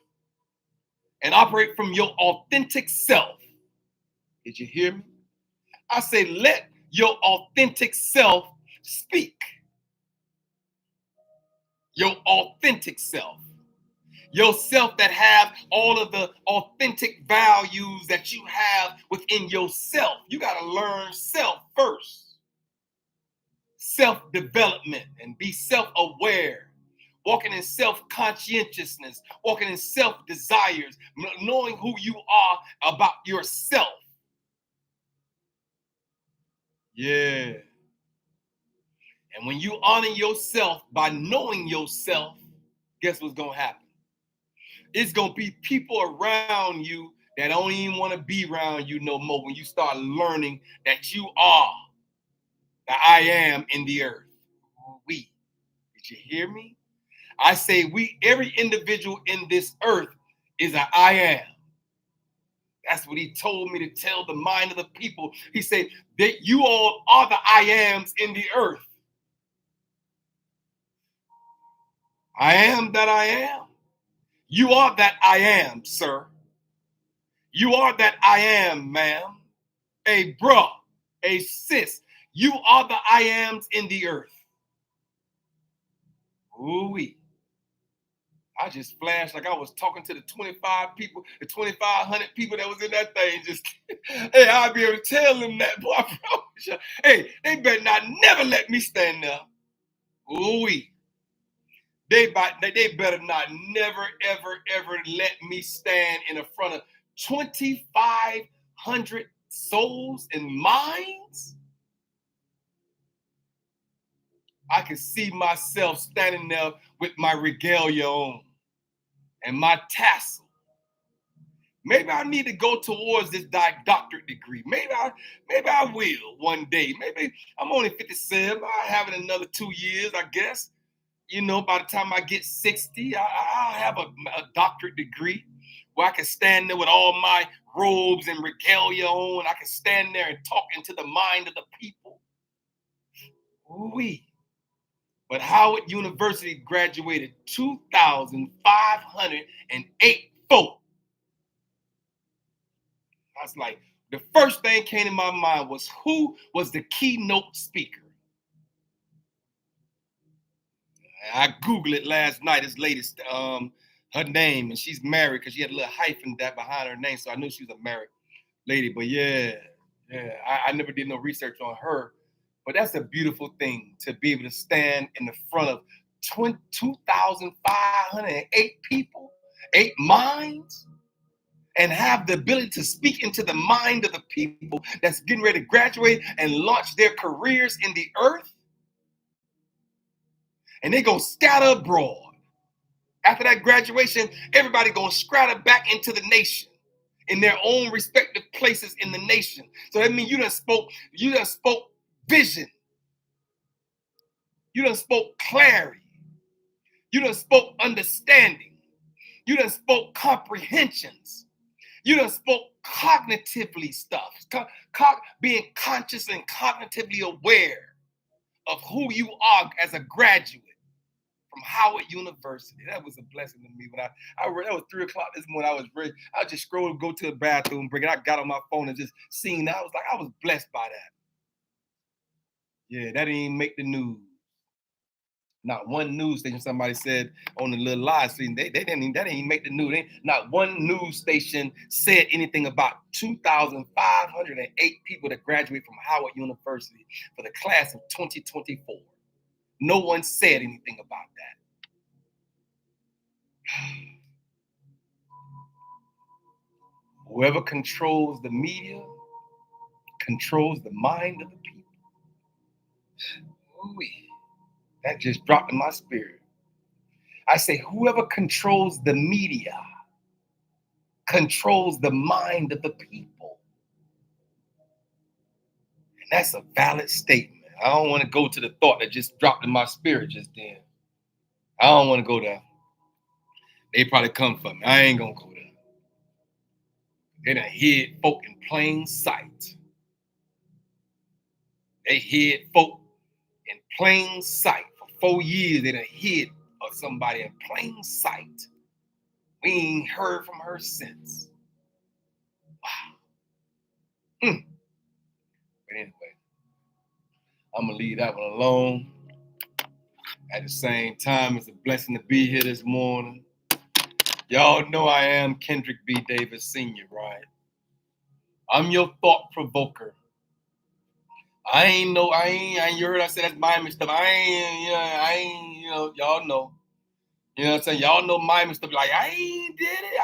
and operate from your authentic self. Did you hear me? I say, let your authentic self speak. Your authentic self. Yourself that have all of the authentic values that you have within yourself. You got to learn self first. Self-development and be self-aware. Walking in self-conscientiousness. Walking in self-desires. Knowing who you are about yourself. Yeah. And when you honor yourself by knowing yourself, guess what's going to happen? It's going to be people around you that don't even want to be around you no more when you start learning that you are the I am in the earth. We. Did you hear me? I say every individual in this earth is an I am. That's what he told me to tell the mind of the people. He said that you all are the I ams in the earth. I am that I am. You are that I am, sir. You are that I am, ma'am. Hey, bruh. Hey, sis. You are the I ams in the earth. Ooh-wee. I just flashed like I was talking to the 25 people, the 2,500 people that was in that thing. Just, hey, I'll be able to tell them that, boy. I promise you. Hey, they better not never let me stand there. Ooh-wee. They better not never, ever, ever let me stand in the front of 2,500 souls and minds. I can see myself standing there with my regalia on and my tassel. Maybe I need to go towards this doctorate degree. Maybe I will one day. Maybe I'm only 57. I'll have it another 2 years, I guess. You know, by the time I get 60, I'll have a doctorate degree where I can stand there with all my robes and regalia on. I can stand there and talk into the mind of the people. Oui. But Howard University graduated 2,508 folk. I was like, the first thing came to my mind was who was the keynote speaker? I Googled it last night. This latest, her name, and she's married because she had a little hyphen that behind her name, so I knew she was a married lady. But yeah, I never did no research on her. But that's a beautiful thing to be able to stand in the front of 2,508 people, 8 minds, and have the ability to speak into the mind of the people that's getting ready to graduate and launch their careers in the earth. And they're going to scatter abroad. After that graduation, everybody going to scatter back into the nation in their own respective places in the nation. So that means you done spoke vision. You done spoke clarity. You done spoke understanding. You done spoke comprehensions. You done spoke cognitively stuff. Being conscious and cognitively aware of who you are as a graduate from Howard University. That was a blessing to me. When I read, that was 3:00 this morning. I was ready. I just scrolled, go to the bathroom break, and I got on my phone and just seen that. I was blessed by that. Yeah, that didn't even make the news. Not one news station, somebody said on the little live stream, that didn't even make the news. Not one news station said anything about 2,508 people that graduate from Howard University for the class of 2024. No one said anything about that. Whoever controls the media controls the mind of the people. Ooh, that just dropped in my spirit. I say, whoever controls the media controls the mind of the people. And that's a valid statement. I don't want to go to the thought that just dropped in my spirit just then. I don't want to go there. They probably come for me. I ain't going to go there. They done hid folk in plain sight. They hid folk in plain sight. For 4 years, they done hid somebody in plain sight. We ain't heard from her since. Wow. But anyway, I'm going to leave that one alone. At the same time, it's a blessing to be here this morning. Y'all know I am Kendrick B. Davis Sr., right? I'm your thought provoker. You heard I said that's Miami stuff. Y'all know. You know what I'm saying? Y'all know Miami stuff. Like, I ain't did it.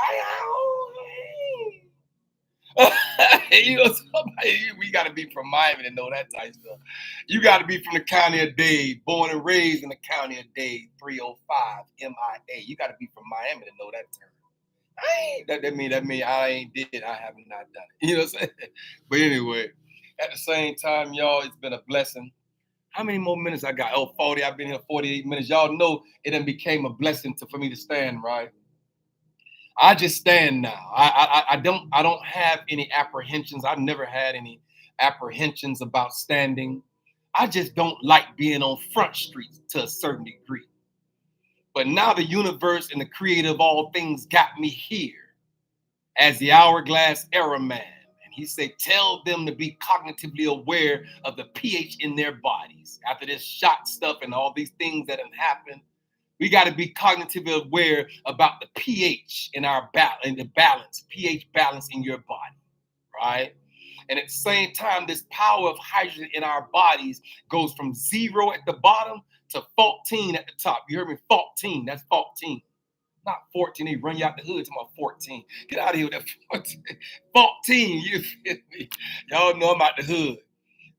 You know, we got to be from Miami to know that type of stuff. You got to be from the county of Dade, born and raised in the county of Dade, 305 MIA. You got to be from Miami to know that term. That mean I ain't did. I have not done it. You know what I'm saying? But anyway, at the same time, y'all, it's been a blessing. How many more minutes I got? 40. I've been here 48 minutes. Y'all know it done became a blessing for me to stand, right? I just stand now. I don't have any apprehensions. I've never had any apprehensions about standing. I just don't like being on Front Street to a certain degree. But now the universe and the creator of all things got me here as the Hourglass Era man. And he said, tell them to be cognitively aware of the pH in their bodies. After this shot stuff and all these things that have happened, we got to be cognitively aware about the pH in our balance, pH balance in your body, right? And at the same time, this power of hydrogen in our bodies goes from 0 at the bottom to 14 at the top. You heard me? 14. That's 14. Not 14. They run you out the hood to my 14. Get out of here with that 14. 14. You feel me? Y'all know I'm out the hood.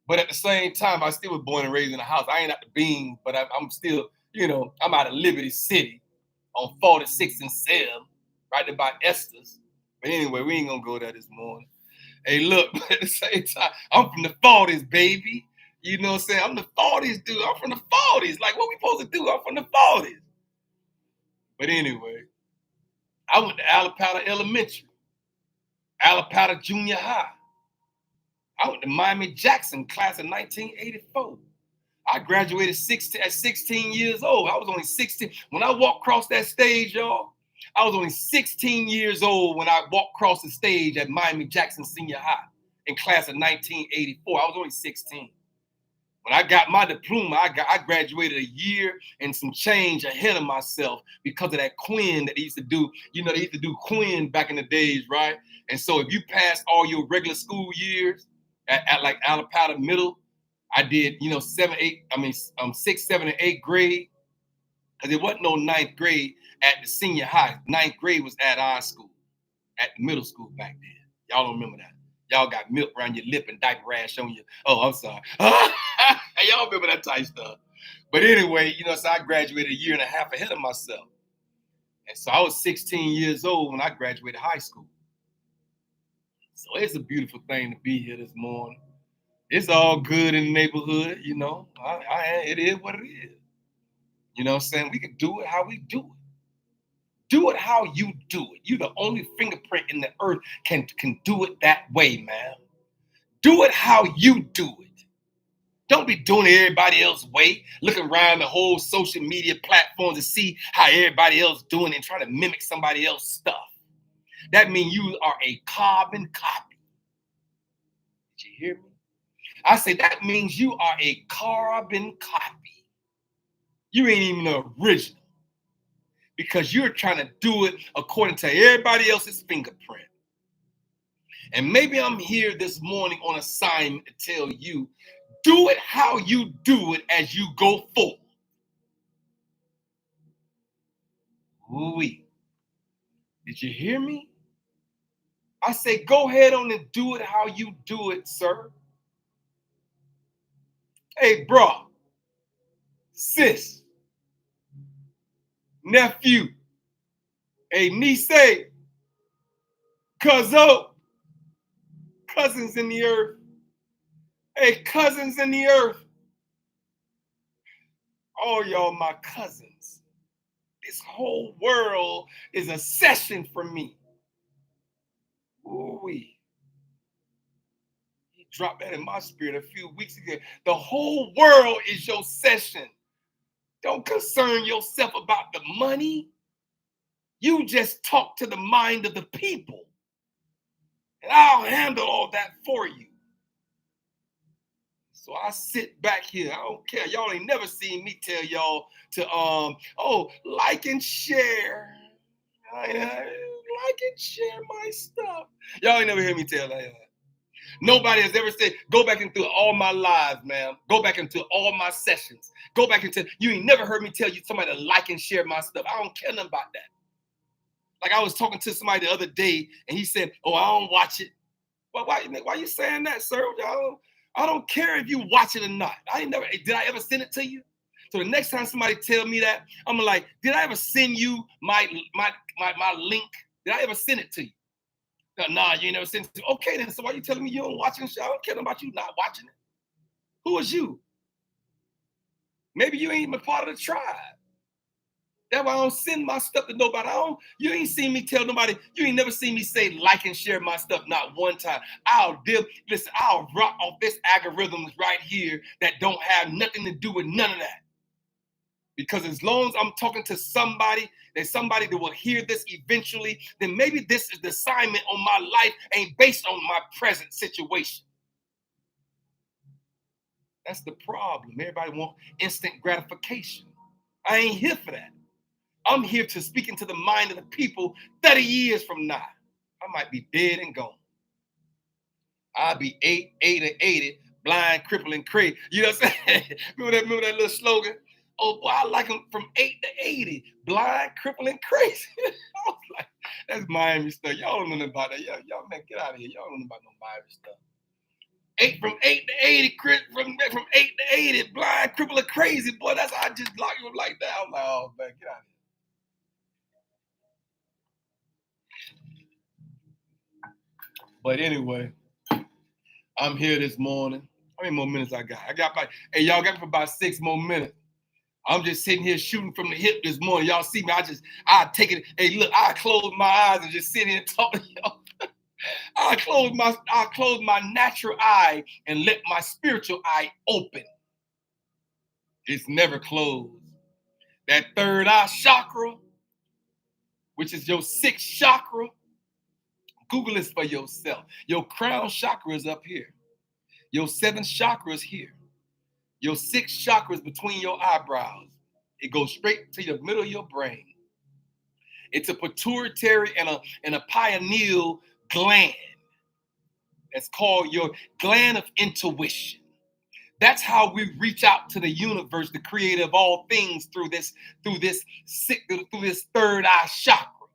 But at the same time, I still was born and raised in a house. I ain't at the beans, but I'm still, I'm out of Liberty City on 46 and 7, right there by Esther's. But anyway, we ain't gonna go there this morning. Hey, look, at the same time, I'm from the 40s, baby. You know what I'm saying? I'm the 40s, dude. I'm from the 40s. Like, what we supposed to do? I'm from the 40s. But anyway, I went to Alapata Elementary, Alapata Junior High. I went to Miami-Jackson, class of 1984. I graduated at 16 years old. I was only 16. When I walked across that stage, y'all, I was only 16 years old when I walked across the stage at Miami-Jackson Senior High in class of 1984. I was only 16. When I got my diploma, I graduated a year and some change ahead of myself because of that Quinn that they used to do. You know, they used to do Quinn back in the days, right? And so if you passed all your regular school years at like Alapata Middle, I did, 6th, 7th, and 8th grade. Because there wasn't no 9th grade at the senior high. 9th grade was at our school, at the middle school back then. Y'all don't remember that. Y'all got milk around your lip and diaper rash on you. Oh, I'm sorry. Y'all remember that type stuff. But anyway, so I graduated a year and a half ahead of myself. And so I was 16 years old when I graduated high school. So it's a beautiful thing to be here this morning. It's all good in the neighborhood, it is what it is. You know what I'm saying? We can do it how we do it. Do it how you do it. You the only fingerprint in the earth can do it that way, man. Do it how you do it. Don't be doing it everybody else's way, looking around the whole social media platforms to see how everybody else doing it and trying to mimic somebody else's stuff. That means you are a carbon copy. Did you hear me? I say that means you are a carbon copy. You ain't even the original because you're trying to do it according to everybody else's fingerprint. And maybe I'm here this morning on assignment to tell you, do it how you do it as you go forward. Ooh-wee. Did you hear me? I say, go ahead on and do it how you do it, sir. Hey, bro, sis, nephew, hey, niece, cousin, cousins in the earth. Hey, cousins in the earth. All y'all my cousins. This whole world is a session for me. Ooh-wee. He dropped that in my spirit a few weeks ago. The whole world is your session. Don't concern yourself about the money. You just talk to the mind of the people. And I'll handle all that for you. So I sit back here. I don't care. Y'all ain't never seen me tell y'all to like and share. Like and share my stuff. Y'all ain't never hear me tell that. Nobody has ever said, go back into all my lives, man. Go back into all my sessions. Go back into, you ain't never heard me tell you somebody to like and share my stuff. I don't care nothing about that. Like I was talking to somebody the other day and he said, oh, I don't watch it. Well, why you saying that, sir? I don't care if you watch it or not. Did I ever send it to you? So the next time somebody tell me that, I'm like, did I ever send you my link? Did I ever send it to you? Nah, you ain't never sent it to me. Okay, then, so why you telling me you don't watch it? I don't care about you not watching it. Who is you? Maybe you ain't even part of the tribe. That's why I don't send my stuff to nobody. You ain't seen me tell nobody. You ain't never seen me say like and share my stuff. Not one time. I'll rock off this algorithms right here that don't have nothing to do with none of that. Because as long as I'm talking to somebody, there's somebody that will hear this eventually, then maybe this is the assignment on my life ain't based on my present situation. That's the problem. Everybody wants instant gratification. I ain't here for that. I'm here to speak into the mind of the people 30 years from now. I might be dead and gone. I'll be 8 or 80, blind, crippling, crazy. You know what I'm saying? remember that little slogan? Oh boy, I like them from 8 to 80, blind, crippling, crazy. I was like, that's Miami stuff. Y'all don't know nothing about that. Y'all man, get out of here. Y'all don't know about no Miami stuff. From 8 to 80, from 8 to 80, blind, crippling, crazy. Boy, that's how I just lock you up like that. I'm like, oh man, get out of here. But anyway, I'm here this morning. How many more minutes I got? Hey, y'all got me for about 6 more minutes. I'm just sitting here shooting from the hip this morning. Y'all see me, I take it. Hey, look, I close my eyes and just sit here and talk to y'all. I close my natural eye and let my spiritual eye open. It's never closed. That third eye chakra, which is your sixth chakra, Google this for yourself. Your crown chakra is up here. Your seventh chakra is here. Your sixth chakra is between your eyebrows. It goes straight to the middle of your brain. It's a pituitary and a pineal gland. That's called your gland of intuition. That's how we reach out to the universe, the creator of all things, through this third eye chakra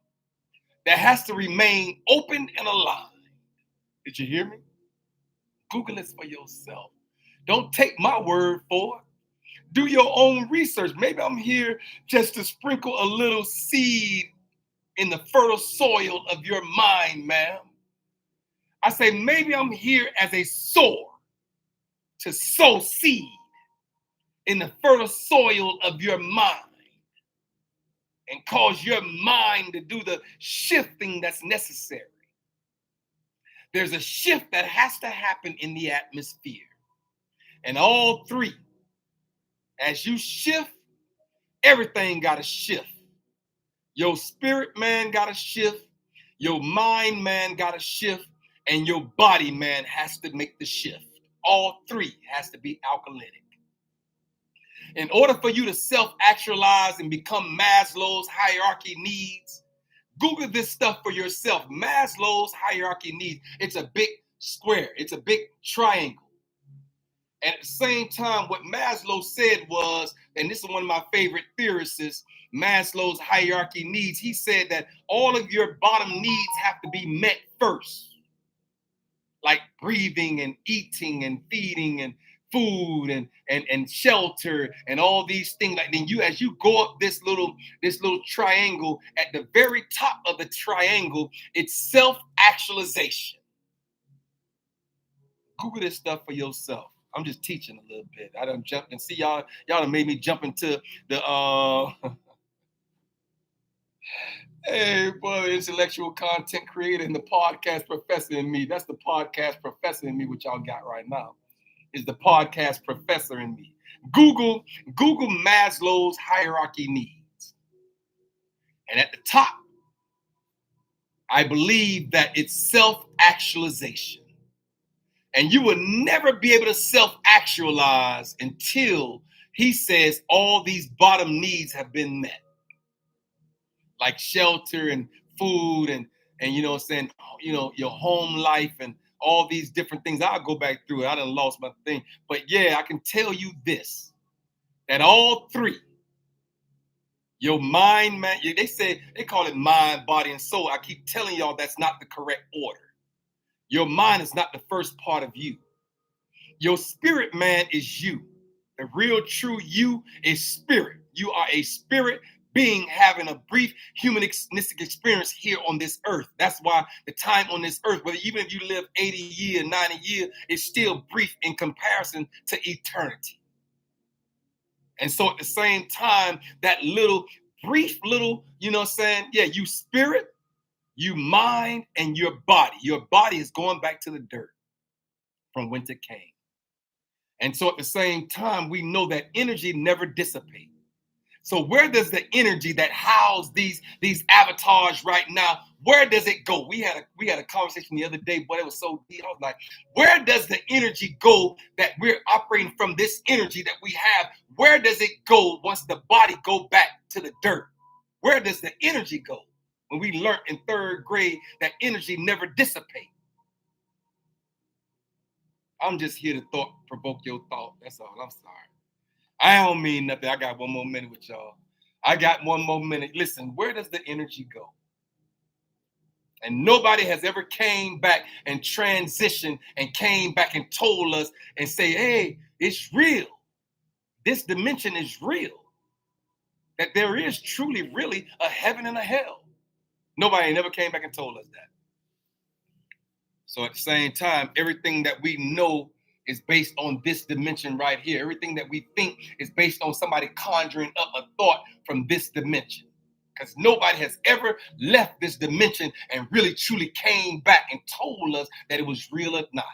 that has to remain open and alive. Did you hear me? Google this for yourself. Don't take my word for it. Do your own research. Maybe I'm here just to sprinkle a little seed in the fertile soil of your mind, ma'am. I say maybe I'm here as a sower to sow seed in the fertile soil of your mind and cause your mind to do the shifting that's necessary. There's a shift that has to happen in the atmosphere. And all three, as you shift, everything got to shift. Your spirit man got to shift. Your mind man got to shift. And your body man has to make the shift. All three has to be alkalytic. In order for you to self-actualize and become Maslow's hierarchy needs, Google this stuff for yourself. Maslow's hierarchy needs. It's a big square. It's a big triangle. And at the same time, what Maslow said was, and this is one of my favorite theorists, Maslow's hierarchy needs, he said that all of your bottom needs have to be met first. Like breathing and eating and feeding and food and shelter and all these things. Like then you, as you go up this little triangle, at the very top of the triangle, it's self-actualization. Google this stuff for yourself. I'm just teaching a little bit. I done jumped and see y'all done made me jump into the hey, boy, intellectual content creator and the podcast professor in me. That's the podcast professor in me, what y'all got right now. Is the podcast professor in me. Google Maslow's hierarchy needs. And at the top, I believe that it's self-actualization. And you will never be able to self-actualize until he says all these bottom needs have been met. Like shelter and food and you know what I'm saying, you know, your home life and all these different things. I'll go back through it. I done lost my thing. But yeah, I can tell you this, that all three, your mind, man, they call it mind, body, and soul. I keep telling y'all that's not the correct order. Your mind is not the first part of you. Your spirit man is you. The real true you is spirit. You are a spirit being having a brief humanistic experience here on this earth. That's why the time on this earth, whether even if you live 80 years, 90 years, is still brief in comparison to eternity. And so at the same time, that little brief little, you know what I'm saying? Yeah, you spirit, you mind, and your body. Your body is going back to the dirt from whence it came. And so at the same time, we know that energy never dissipates. So where does the energy that house these avatars right now, where does it go? We had a conversation the other day, but it was so deep. I was like, where does the energy go that we're operating from, this energy that we have? Where does it go once the body go back to the dirt? Where does the energy go? When we learned in third grade that energy never dissipates. I'm just here to provoke your thought. That's all. I'm sorry. I don't mean nothing. I got one more minute with y'all. I got one more minute. Listen, where does the energy go? And nobody has ever came back and transitioned and came back and told us and say, hey, it's real. This dimension is real. That there is truly, really a heaven and a hell. Nobody never came back and told us that. So at the same time, everything that we know is based on this dimension right here. Everything that we think is based on somebody conjuring up a thought from this dimension. Because nobody has ever left this dimension and really truly came back and told us that it was real or not.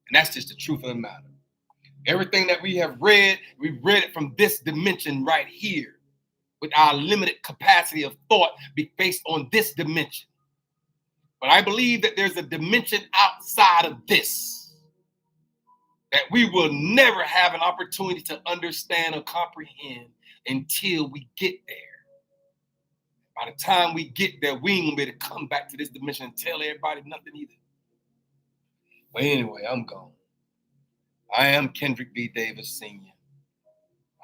And that's just the truth of the matter. Everything that we have read, we read it from this dimension right here, with our limited capacity of thought based on this dimension. But I believe that there's a dimension outside of this that we will never have an opportunity to understand or comprehend until we get there. By the time we get there, we ain't gonna be able to come back to this dimension and tell everybody nothing either. But anyway, I'm gone. I am Kendrick B. Davis Sr.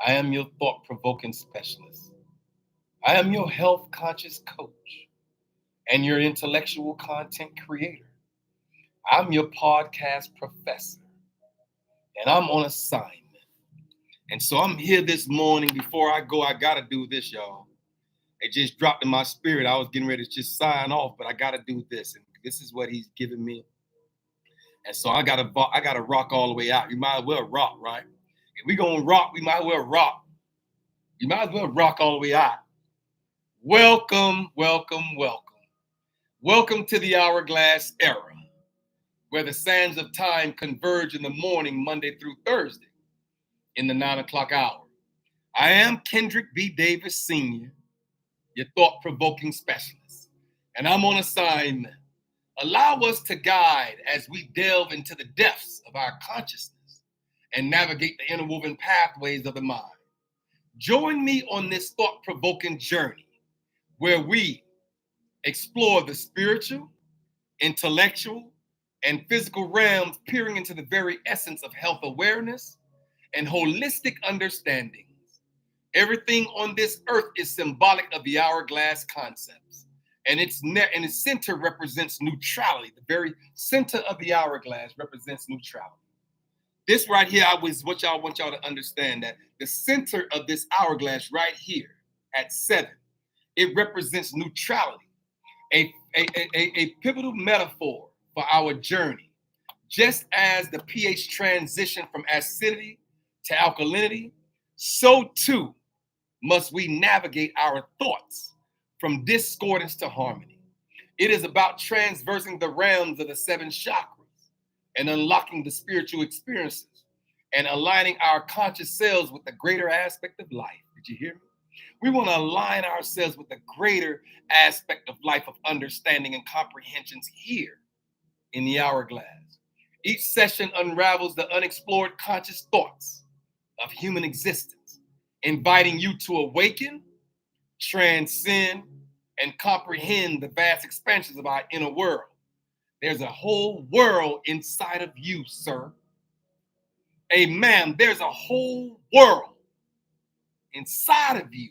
I am your thought-provoking specialist. I am your health conscious coach and your intellectual content creator. I'm your podcast professor, and I'm on assignment. And so I'm here this morning. Before I go, I got to do this, y'all. It just dropped in my spirit. I was getting ready to just sign off, but I got to do this. And this is what he's given me. And so I got to rock all the way out. You might as well rock, right? If we're going to rock, we might as well rock. You might as well rock all the way out. Welcome, welcome, welcome. Welcome to the Hourglass Era, where the sands of time converge in the morning, Monday through Thursday, in the 9 o'clock hour. I am Kendrick B. Davis Sr., your thought-provoking specialist, and I'm on assignment. Allow us to guide as we delve into the depths of our consciousness and navigate the interwoven pathways of the mind. Join me on this thought-provoking journey where we explore the spiritual, intellectual, and physical realms, peering into the very essence of health awareness and holistic understandings. Everything on this earth is symbolic of the hourglass concepts, and its center represents neutrality. The very center of the hourglass represents neutrality. This right here, I want y'all to understand that the center of this hourglass right here at 7, it represents neutrality, a pivotal metaphor for our journey. Just as the pH transition from acidity to alkalinity, so too must we navigate our thoughts from discordance to harmony. It is about transversing the realms of the 7 chakras and unlocking the spiritual experiences and aligning our conscious selves with the greater aspect of life. Did you hear me? We want to align ourselves with the greater aspect of life, of understanding and comprehensions here in the hourglass. Each session unravels the unexplored conscious thoughts of human existence, inviting you to awaken, transcend, and comprehend the vast expansions of our inner world. There's a whole world inside of you, sir. Amen. There's a whole world inside of you.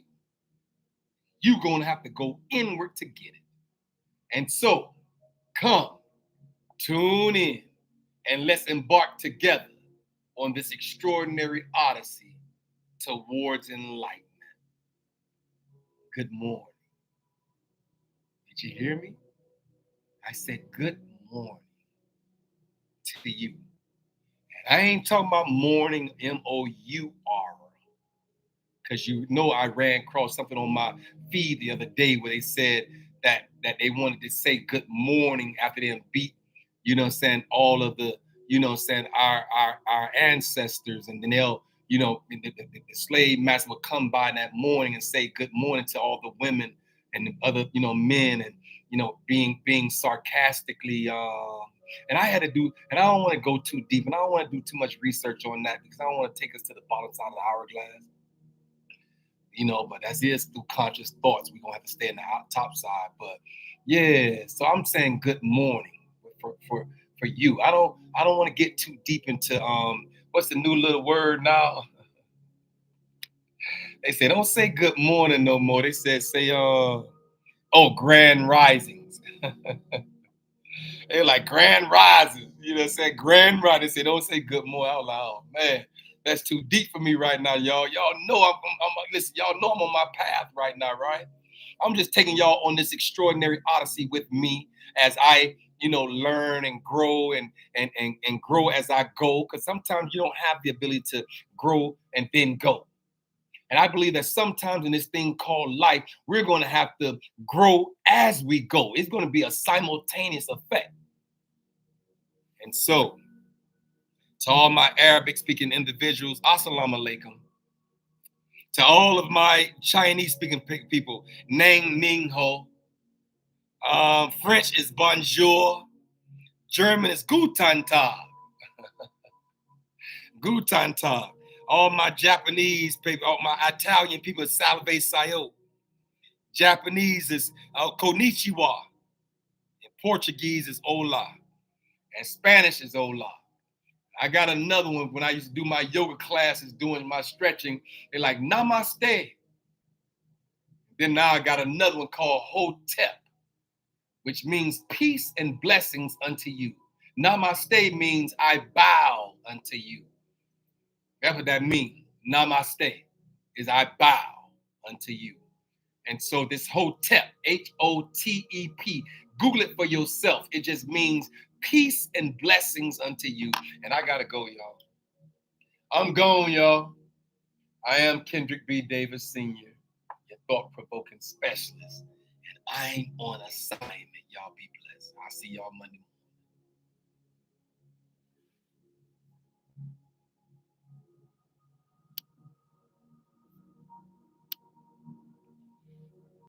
You're going to have to go inward to get it. And so, come, tune in, and let's embark together on this extraordinary odyssey towards enlightenment. Good morning. Did you hear me? I said good morning to you. And I ain't talking about morning, M-O-U-R, because you know I ran across something on my feed the other day where they said that they wanted to say good morning after they beat, you know what I'm saying, all of the, you know what I'm saying, our ancestors, and then they'll, you know, the slave master would come by that morning and say good morning to all the women and the other, you know, men, and, you know, being sarcastically, and I had to do, and I don't want to go too deep, and I don't want to do too much research on that because I don't want to take us to the bottom side of the hourglass, you know, but as is through conscious thoughts, we're going to have to stay in the top side. But yeah, so I'm saying good morning for you. I don't I don't want to get too deep into what's the new little word now? They say don't say good morning no more. They said say grand risings. They're like grand risings. You know, say grand rise. They say don't say good morning. I was like, oh man, that's too deep for me right now, y'all. Y'all know listen. Y'all know I'm on my path right now, right? I'm just taking y'all on this extraordinary odyssey with me as I, learn and grow and grow as I go. Because sometimes you don't have the ability to grow and then go. And I believe that sometimes in this thing called life, we're going to have to grow as we go. It's going to be a simultaneous effect. And so, to all my Arabic speaking individuals, assalamu alaikum. To all of my Chinese speaking people, Nang Ning Ho. French is bonjour. German is Guten Tag. Guten Tag. All my Japanese people, all my Italian people, Salve Sayo. Japanese is Konnichiwa. And Portuguese is Hola. And Spanish is Hola. I got another one when I used to do my yoga classes, doing my stretching. They're like, Namaste. Then now I got another one called Hotep, which means peace and blessings unto you. Namaste means I bow unto you. That's what that means. Namaste is I bow unto you. And so this Hotep, Hotep, Google it for yourself. It just means peace and blessings unto you. And I gotta go, y'all. I'm gone, y'all. I am Kendrick B. Davis Sr., your thought-provoking specialist. And I'm on assignment. Y'all be blessed. I'll see y'all Monday morning.